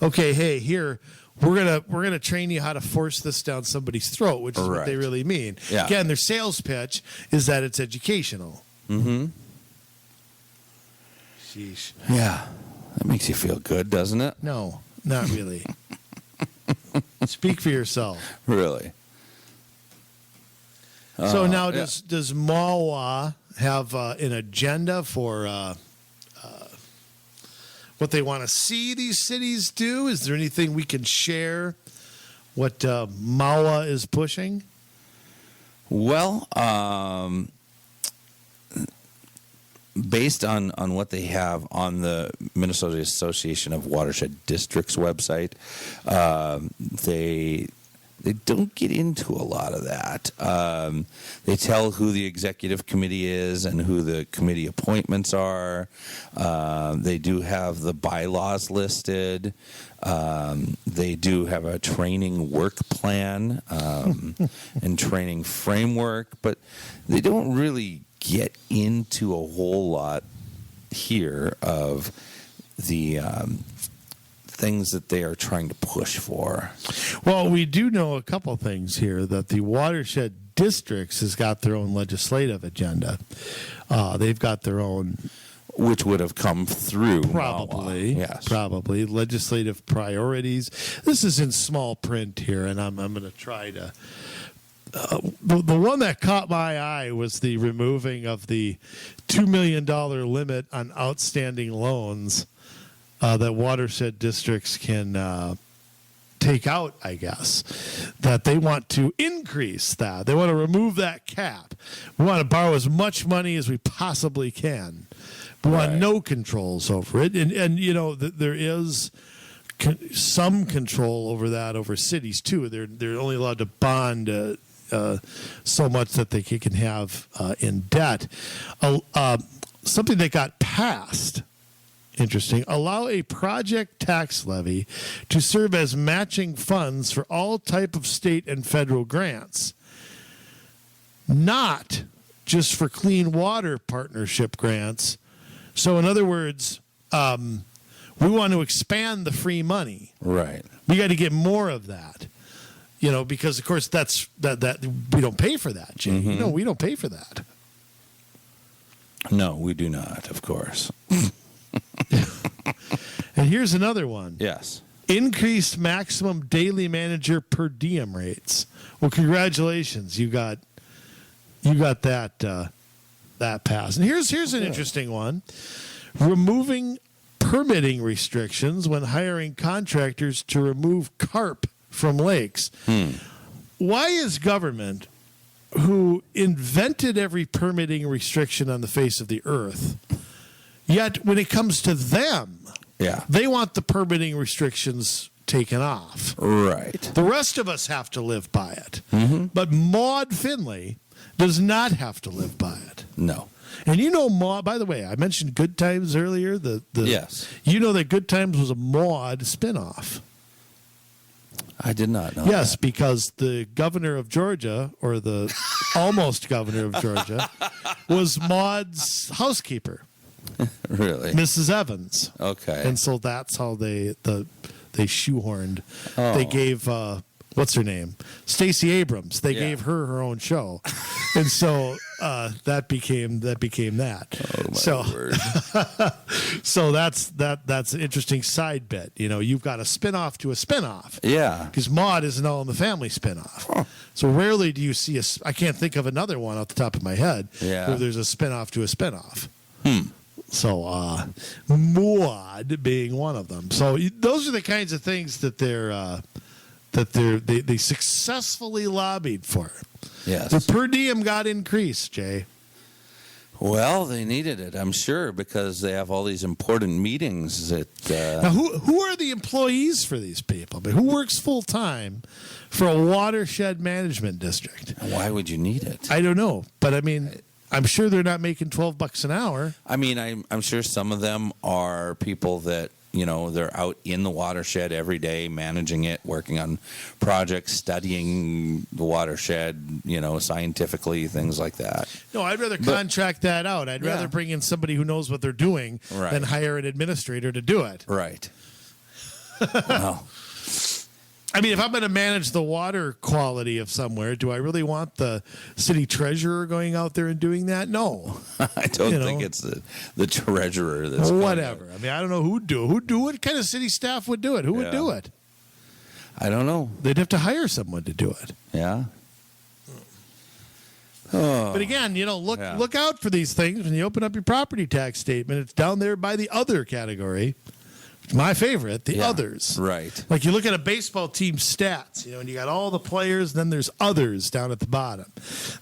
okay, hey, here we're gonna train you how to force this down somebody's throat, which is what they really mean. Yeah. Again, their sales pitch is that it's educational. Sheesh. Yeah. That makes you feel good, doesn't it? No, not really. Speak for yourself. Really? So now, does MAWA have an agenda for what they want to see these cities do? Is there anything we can share what MAWA is pushing? Well, based on what they have on the Minnesota Association of Watershed Districts website, They don't get into a lot of that. They tell who the executive committee is and who the committee appointments are. They do have the bylaws listed. They do have a training work plan and training framework, but they don't really get into a whole lot here of the things that they are trying to push for. Well, we do know a couple things here, that the watershed districts has got their own legislative agenda. They've got their own, which would have come through probably, yes, probably legislative priorities. This is in small print here, and I'm going to try to. The one that caught my eye was the removing of the $2 million limit on outstanding loans that watershed districts can take out, I guess. That they want to increase that. They want to remove that cap. We want to borrow as much money as we possibly can. We want no controls over it. And you know, there is some control over that over cities, too. They're only allowed to bond so much that they can have in debt. Something that got passed, interesting, allow a project tax levy to serve as matching funds for all type of state and federal grants, not just for clean water partnership grants. So in other words, we want to expand the free money. Right. We got to get more of that. You know, because of course that we don't pay for that, Jay. Mm-hmm. No, we don't pay for that. No, we do not, of course. And here's another one. Yes. Increased maximum daily manager per diem rates. Well, congratulations, you got that passed. And here's an interesting one. Removing permitting restrictions when hiring contractors to remove carp from lakes. Why is government, who invented every permitting restriction on the face of the earth, yet when it comes to them, they want the permitting restrictions taken off? Right. The rest of us have to live by it. Mm-hmm. But Maud Finley does not have to live by it. No. And you know, Maud, by the way, I mentioned Good Times earlier. Yes. You know that Good Times was a Maud spinoff. I did not know Yes, that. because the governor of Georgia, or the almost governor of Georgia, was Maud's housekeeper. Really? Mrs. Evans. Okay. And so that's how they shoehorned. Oh. They gave what's her name? Stacey Abrams. They gave her own show. And so that became that. Oh my word. So that's an interesting side bit. You know, you've got a spinoff to a spinoff. Yeah. Because Maude is an All in the Family spinoff. Huh. So rarely do you see I can't think of another one off the top of my head where there's a spinoff to a spinoff. So Maude being one of them. So those are the kinds of things that they successfully lobbied for. Yes. The per diem got increased, Jay. Well, they needed it, I'm sure, because they have all these important meetings that. Now, who are the employees for these people? I mean, who works full time for a watershed management district? Why would you need it? I don't know, but I mean, I'm sure they're not making $12 an hour. I mean, I'm sure some of them are people that, you know, they're out in the watershed every day, managing it, working on projects, studying the watershed, you know, scientifically, things like that. No, I'd rather contract that out. I'd rather bring in somebody who knows what they're doing than hire an administrator to do it. Right. Well, I mean, if I'm going to manage the water quality of somewhere, do I really want the city treasurer going out there and doing that? No. I don't think it's the treasurer that's whatever. I mean, I don't know who'd do it. What kind of city staff would do it? Who would do it? I don't know. They'd have to hire someone to do it. Yeah. Oh. But again, you know, look out for these things when you open up your property tax statement. It's down there by the other category. My favorite, the others. Right. Like you look at a baseball team's stats, you know, and you got all the players, and then there's others down at the bottom.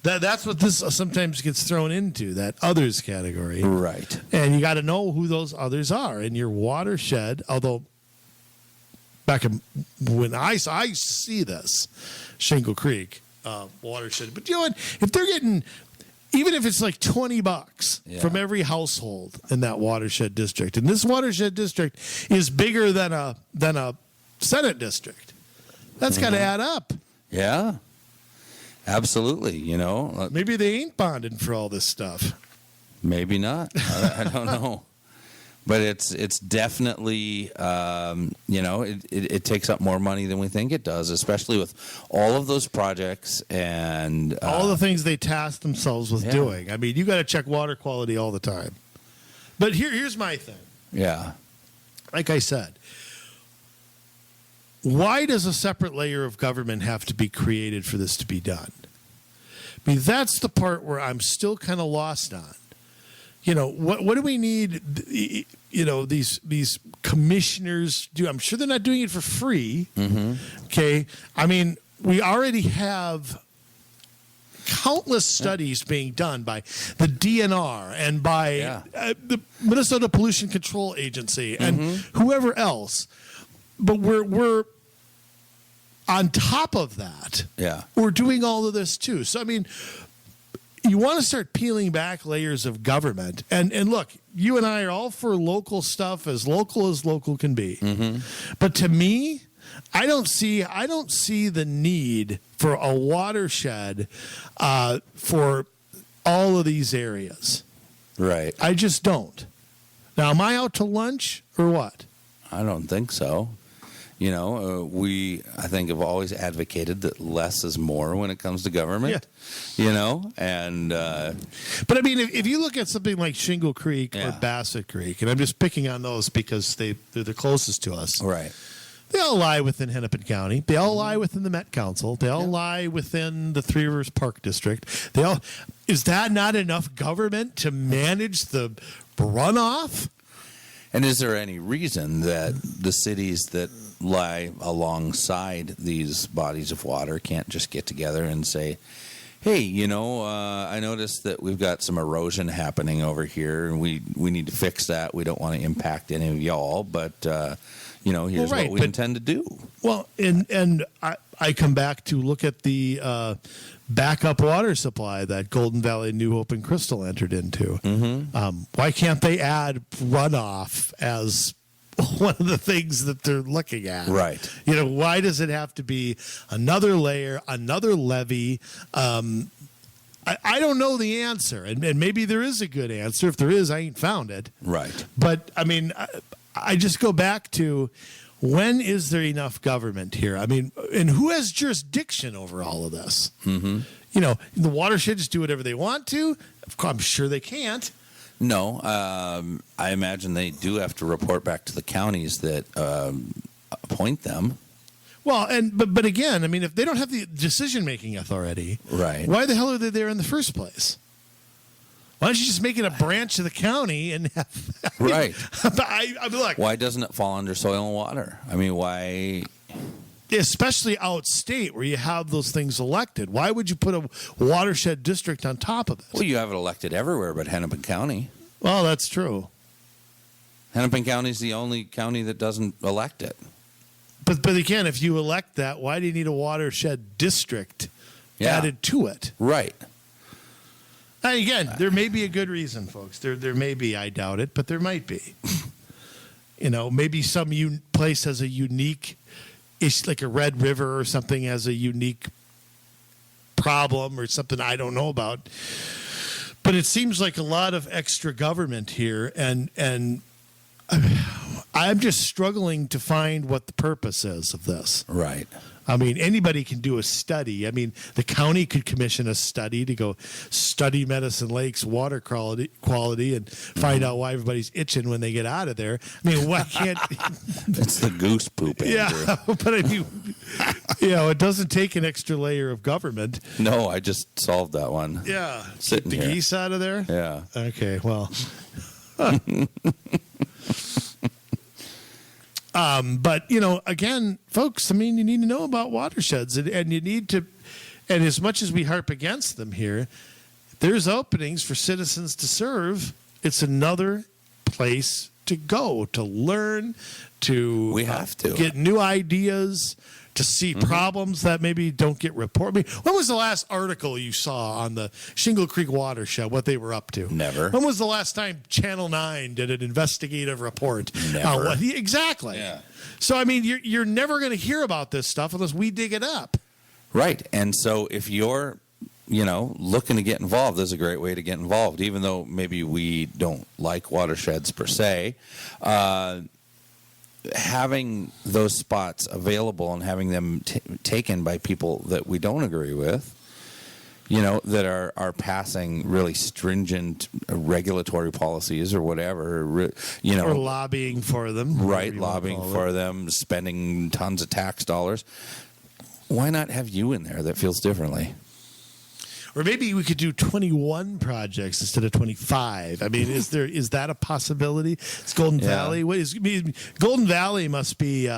That's what this sometimes gets thrown into, that others category. Right. And you got to know who those others are in your watershed, although back when I see this Shingle Creek watershed. But you know what? If they're getting, even if it's like $20 from every household in that watershed district, and this watershed district is bigger than a Senate district, that's got to add up. Yeah, absolutely. You know, maybe they ain't bonding for all this stuff. Maybe not. I don't know. But it's definitely, it takes up more money than we think it does, especially with all of those projects and all the things they task themselves with doing. I mean, you got to check water quality all the time. But here's my thing. Yeah. Like I said, why does a separate layer of government have to be created for this to be done? I mean, that's the part where I'm still kind of lost on. You know, what do we need, you know, these commissioners do? I'm sure they're not doing it for free. Mm-hmm. Okay. I mean, we already have countless studies being done by the DNR and by the Minnesota Pollution Control Agency and whoever else. But we're on top of that. Yeah. We're doing all of this too. So, I mean, you want to start peeling back layers of government. And look, you and I are all for local stuff, as local can be. Mm-hmm. But to me, I don't see the need for a watershed for all of these areas. Right. I just don't. Now, am I out to lunch or what? I don't think so. You know, I think, have always advocated that less is more when it comes to government. Yeah. You know, and but I mean, if you look at something like Shingle Creek or Bassett Creek, and I'm just picking on those because they're the closest to us, right? They all lie within Hennepin County. They all lie within the Met Council. They all lie within the Three Rivers Park District. Is that not enough government to manage the runoff? And is there any reason that the cities that lie alongside these bodies of water can't just get together and say, hey, you know, I noticed that we've got some erosion happening over here, and we need to fix that. We don't want to impact any of y'all, but, you know, here's what we intend to do. Well, and I come back to look at the backup water supply that Golden Valley, New Hope, and Crystal entered into. Mm-hmm. Why can't they add runoff as one of the things that they're looking at? Right. You know, why does it have to be another layer, another levy? I don't know the answer, and maybe there is a good answer. If there is, I ain't found it. Right. But, I mean, I just go back to, when is there enough government here? I mean, and who has jurisdiction over all of this? Mm-hmm. You know, the watershed just do whatever they want to. I'm sure they can't. No, I imagine they do have to report back to the counties that appoint them. Well, but again, I mean, if they don't have the decision-making authority, right? Why the hell are they there in the first place? Why don't you just make it a branch of the county and have, right? I mean, look, why doesn't it fall under soil and water? I mean, why? Especially outstate where you have those things elected. Why would you put a watershed district on top of it? Well, you have it elected everywhere but Hennepin County. Well, that's true. Hennepin County is the only county that doesn't elect it. But again, if you elect that, why do you need a watershed district added to it? Right. And again, there may be a good reason, folks. There may be. I doubt it, but there might be. You know, maybe some place has a unique, it's like a Red River or something has a unique problem or something I don't know about. But it seems like a lot of extra government here, and I'm just struggling to find what the purpose is of this. Right. I mean, anybody can do a study. I mean, the county could commission a study to go study Medicine Lake's water quality and find out why everybody's itching when they get out of there. I mean, why can't... It's the goose poop, Andrew. Yeah, but I mean, you know, it doesn't take an extra layer of government. No, I just solved that one. Yeah. Sitting Keep the geese out of there? Yeah. Okay, well... But, you know, again, folks, I mean, you need to know about watersheds, and you need to, and as much as we harp against them here, there's openings for citizens to serve. It's another place to go to learn, to We have to get new ideas, to see problems that maybe don't get reported. I mean, when was the last article you saw on the Shingle Creek watershed, what they were up to? Never. When was the last time Channel 9 did an investigative report? Never. Exactly. Yeah. So, I mean, you're never going to hear about this stuff unless we dig it up. Right. And so if you're, looking to get involved, there's a great way to get involved, even though maybe we don't like watersheds per se. Having those spots available and having them taken by people that we don't agree with, that are passing really stringent regulatory policies or whatever, or lobbying for them. Right, lobbying for them, spending tons of tax dollars. Why not have you in there that feels differently? Or maybe we could do 21 projects instead of 25. I mean, is that a possibility? It's Golden Valley. Golden Valley must be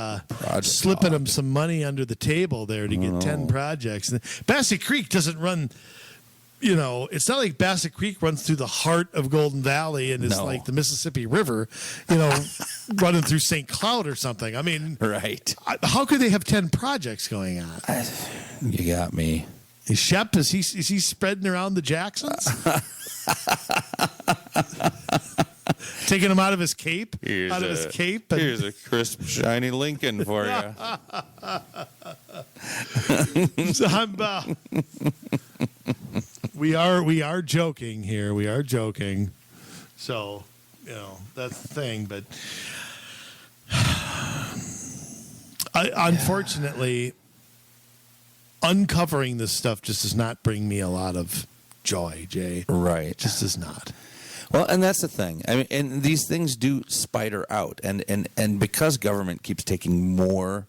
slipping them some money under the table there to get 10 projects. Bassett Creek doesn't run. It's not like Bassett Creek runs through the heart of Golden Valley and is like the Mississippi River, running through St. Cloud or something. I mean, right? How could they have 10 projects going on? You got me. Is Shep, is he spreading around the Jacksons? Taking him out of his cape? Here's a crisp, shiny Lincoln for you. We are joking here. We are joking. So, that's the thing. But unfortunately, uncovering this stuff just does not bring me a lot of joy, Jay. Right. It just does not. Well, and that's the thing. I mean, and these things do spider out. And because government keeps taking more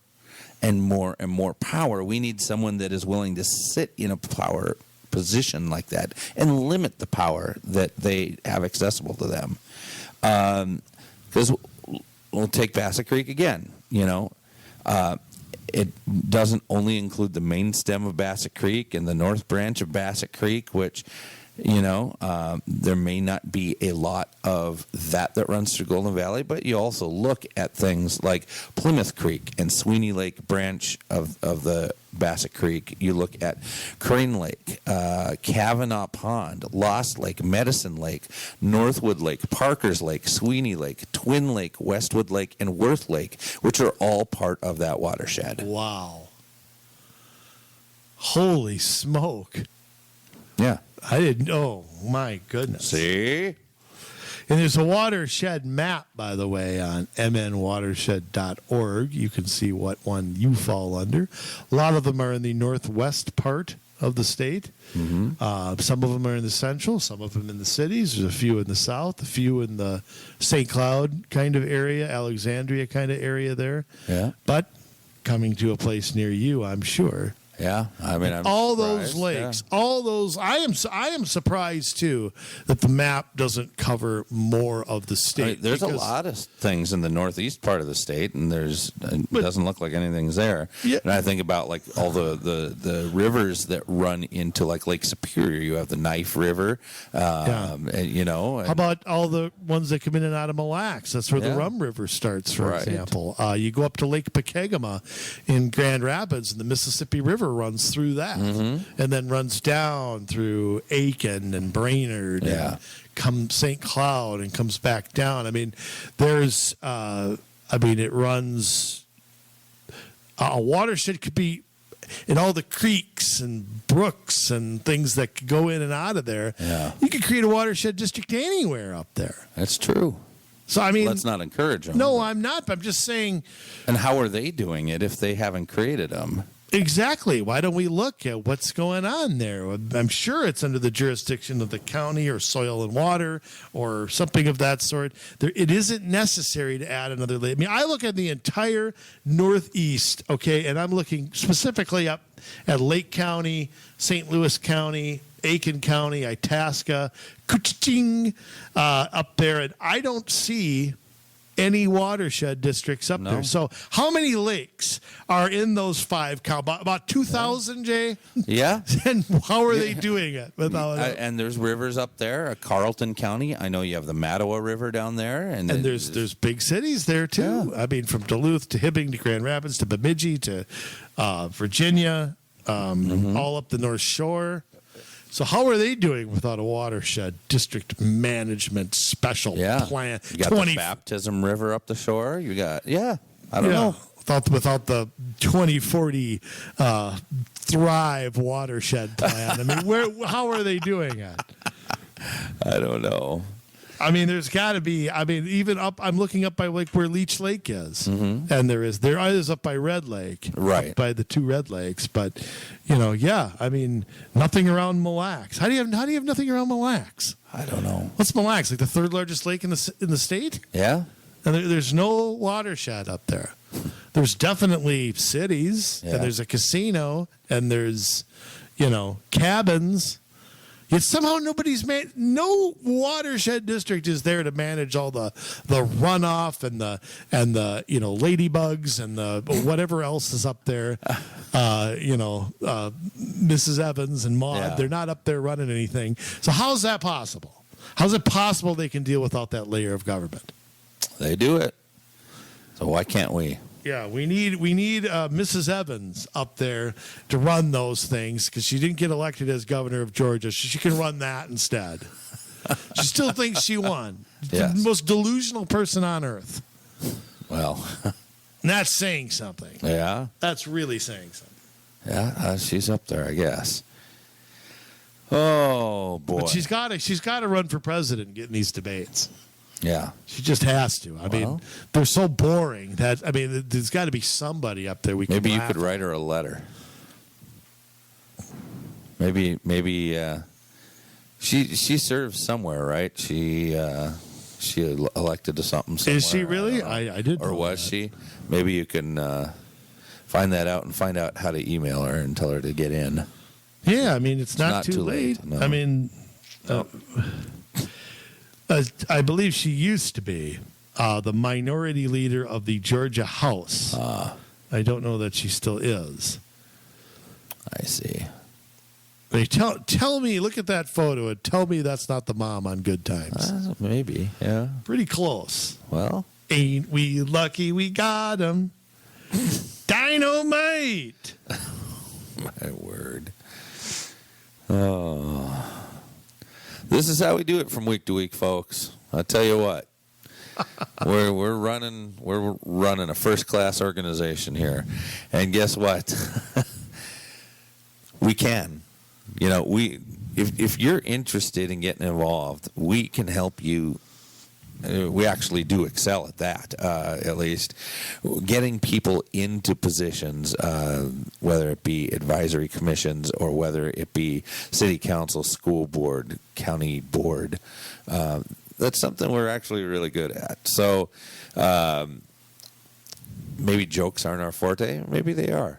and more and more power, we need someone that is willing to sit in a power position like that and limit the power that they have accessible to them. Because we'll take Bassett Creek again, it doesn't only include the main stem of Bassett Creek and the north branch of Bassett Creek, which, there may not be a lot of that runs through Golden Valley, but you also look at things like Plymouth Creek and Sweeney Lake branch of the Bassett Creek. You look at Crane Lake, Kavanaugh Pond, Lost Lake, Medicine Lake, Northwood Lake, Parker's Lake, Sweeney Lake, Twin Lake, Westwood Lake, and Worth Lake, which are all part of that watershed. Wow. Holy smoke. Yeah. I didn't. Oh, my goodness. See? And there's a watershed map, by the way, on mnwatershed.org. You can see what one you fall under. A lot of them are in the northwest part of the state. Mm-hmm. Some of them are in the central, some of them in the cities. There's a few in the south, a few in the St. Cloud kind of area, Alexandria kind of area there. Yeah. But coming to a place near you, I'm sure. Yeah, I mean, all those lakes, all those. I am surprised too that the map doesn't cover more of the state. I mean, there's a lot of things in the northeast part of the state, and it doesn't look like anything's there. Yeah. And I think about like all the rivers that run into like Lake Superior. You have the Knife River, and, how about all the ones that come in and out of Mille Lacs? That's where the Rum River starts, for example. You go up to Lake Pekegama in Grand Rapids, and the Mississippi River runs through that, and then runs down through Aiken and Brainerd, and comes St. Cloud, and comes back down. I mean, there's, it runs. A watershed could be in all the creeks and brooks and things that could go in and out of there. Yeah. You could create a watershed district anywhere up there. That's true. So, I mean, let's not encourage them. No, I'm not. But I'm just saying. And how are they doing it if they haven't created them? Exactly. Why don't we look at what's going on there? I'm sure it's under the jurisdiction of the county or soil and water or something of that sort. It isn't necessary to add another lake. I mean, I look at the entire Northeast, okay, and I'm looking specifically up at Lake County, St. Louis County, Aiken County, Itasca, Kuching, up there, and I don't see any watershed districts up there. So how many lakes are in those 5 counties? About 2,000, Jay? Yeah. And how are they doing it without and there's rivers up there, Carleton County. I know you have the Mattawa River down there. And there's big cities there, too. Yeah. I mean, from Duluth to Hibbing to Grand Rapids to Bemidji to Virginia, all up the North Shore. So how are they doing without a watershed district management special plan? You got the Baptism River up the shore. You got, I don't know. Without the 2040 Thrive watershed plan. I mean, how are they doing it? I don't know. I mean, there's got to be. I mean, even up. I'm looking up by where Leech Lake is, and there is up by Red Lake, right? By the 2 Red Lakes, but I mean, nothing around Mille Lacs. How do you have nothing around Mille Lacs? I don't know. What's Mille Lacs, like the 3rd largest lake in the state? Yeah, and there's no watershed up there. There's definitely cities, and there's a casino, and there's cabins. Yet somehow no watershed district is there to manage all the runoff and the ladybugs and the whatever else is up there. Mrs. Evans and Maud, they're not up there running anything. So how's that possible? How's it possible they can deal without that layer of government? They do it. So why can't we? Yeah, we need Mrs. Evans up there to run those things because she didn't get elected as governor of Georgia. She can run that instead. She still thinks she won. Yes. The most delusional person on earth. Well, and that's saying something. Yeah, that's really saying something. Yeah, she's up there, I guess. Oh boy, but she's got to run for president and get in these debates. Yeah. She just has to. I mean, they're so boring that, there's got to be somebody up there we can Maybe you could write her a letter. Maybe she serves somewhere, right? She elected to something somewhere. Is she really? I didn't. Or was she? Maybe you can find that out and find out how to email her and tell her to get in. Yeah, it's not too late. No. I believe she used to be the minority leader of the Georgia House. I don't know that she still is. I see. Tell me, look at that photo and tell me that's not the mom on Good Times. Maybe, yeah. Pretty close. Well. Ain't we lucky we got him? Dynamite! My word. Oh. This is how we do it from week to week, folks. I'll tell you what. We're running a first class organization here. And guess what? We can. If you're interested in getting involved, we can help you. We actually do excel at that, at least. Getting people into positions, whether it be advisory commissions or whether it be city council, school board, county board, that's something we're actually really good at. So maybe jokes aren't our forte. Maybe they are.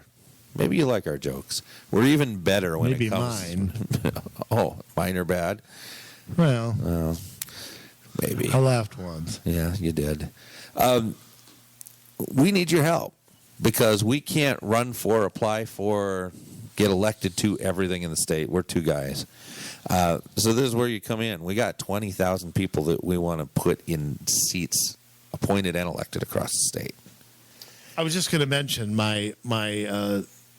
Maybe you like our jokes. We're even better when it comes. Maybe mine. Oh, mine are bad? Well. Maybe. I laughed once. Yeah, you did. We need your help because we can't run for, apply for, get elected to everything in the state. We're 2 guys. So this is where you come in. We got 20,000 people that we want to put in seats, appointed and elected across the state. I was just going to mention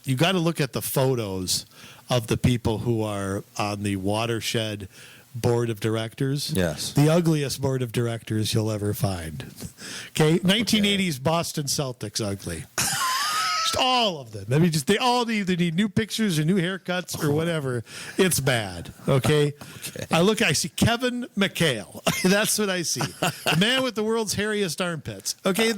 you got to look at the photos of the people who are on the watershed board of directors. Yes. The ugliest board of directors you'll ever find. Okay? 1980s Boston Celtics ugly. Just all of them. They all either need new pictures or new haircuts or whatever. It's bad. Okay? I see Kevin McHale. That's what I see. The man with the world's hairiest armpits. Okay?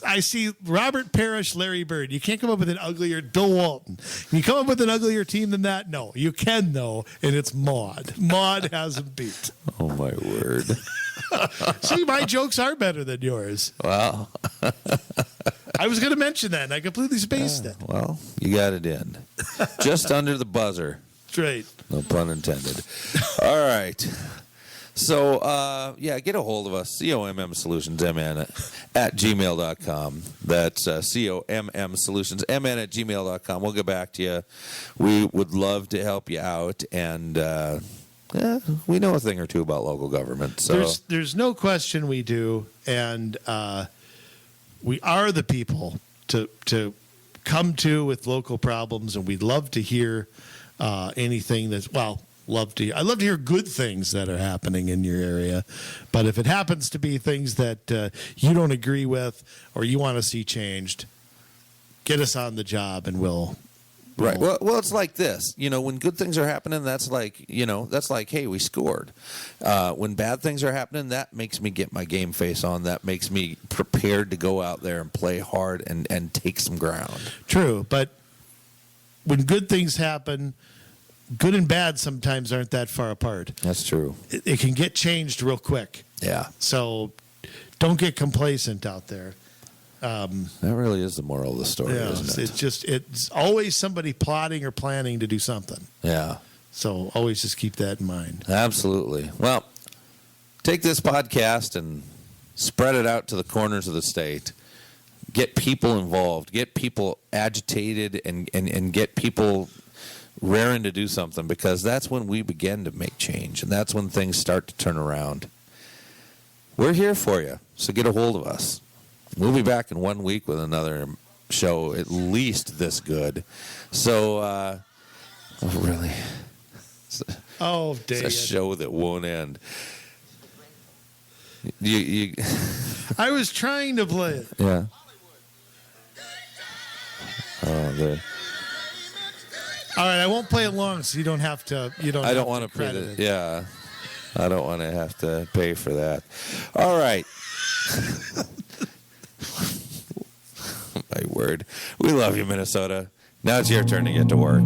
I see Robert Parrish, Larry Bird. You can't come up with an uglier Bill Walton. Can you come up with an uglier team than that? No. You can though, and it's Maud. Maud has him beat. Oh my word. See, my jokes are better than yours. Wow. I was going to mention that, and I completely spaced it. Well, you got it in. Just under the buzzer. That's right. No pun intended. All right. So, get a hold of us, COMMSolutionsMN at gmail.com. That's COMMSolutionsMN at gmail.com. We'll get back to you. We would love to help you out, and we know a thing or two about local government. So there's no question we do, and we are the people to come to with local problems, and we'd love to hear anything that's, I love to hear good things that are happening in your area. But if it happens to be things that you don't agree with or you want to see changed, get us on the job and we'll. Right. Well, it's like this. When good things are happening, that's like, hey, we scored. When bad things are happening, that makes me get my game face on. That makes me prepared to go out there and play hard and take some ground. True. But when good things happen, good and bad sometimes aren't that far apart. That's true. It can get changed real quick. Yeah. So don't get complacent out there. That really is the moral of the story, isn't it? It's always somebody plotting or planning to do something. Yeah. So always just keep that in mind. Absolutely. Well, take this podcast and spread it out to the corners of the state. Get people involved. Get people agitated and get people raring to do something, because that's when we begin to make change, and that's when things start to turn around. We're here for you, so get a hold of us. We'll be back in 1 week with another show at least this good. So, really? Oh, dang it's a show that won't end. You I was trying to play it. Yeah. Oh, good. All right, I won't play it long, so you don't have to. I don't want to pay it. Yeah, I don't want to have to pay for that. All right. My word. We love you, Minnesota. Now it's your turn to get to work.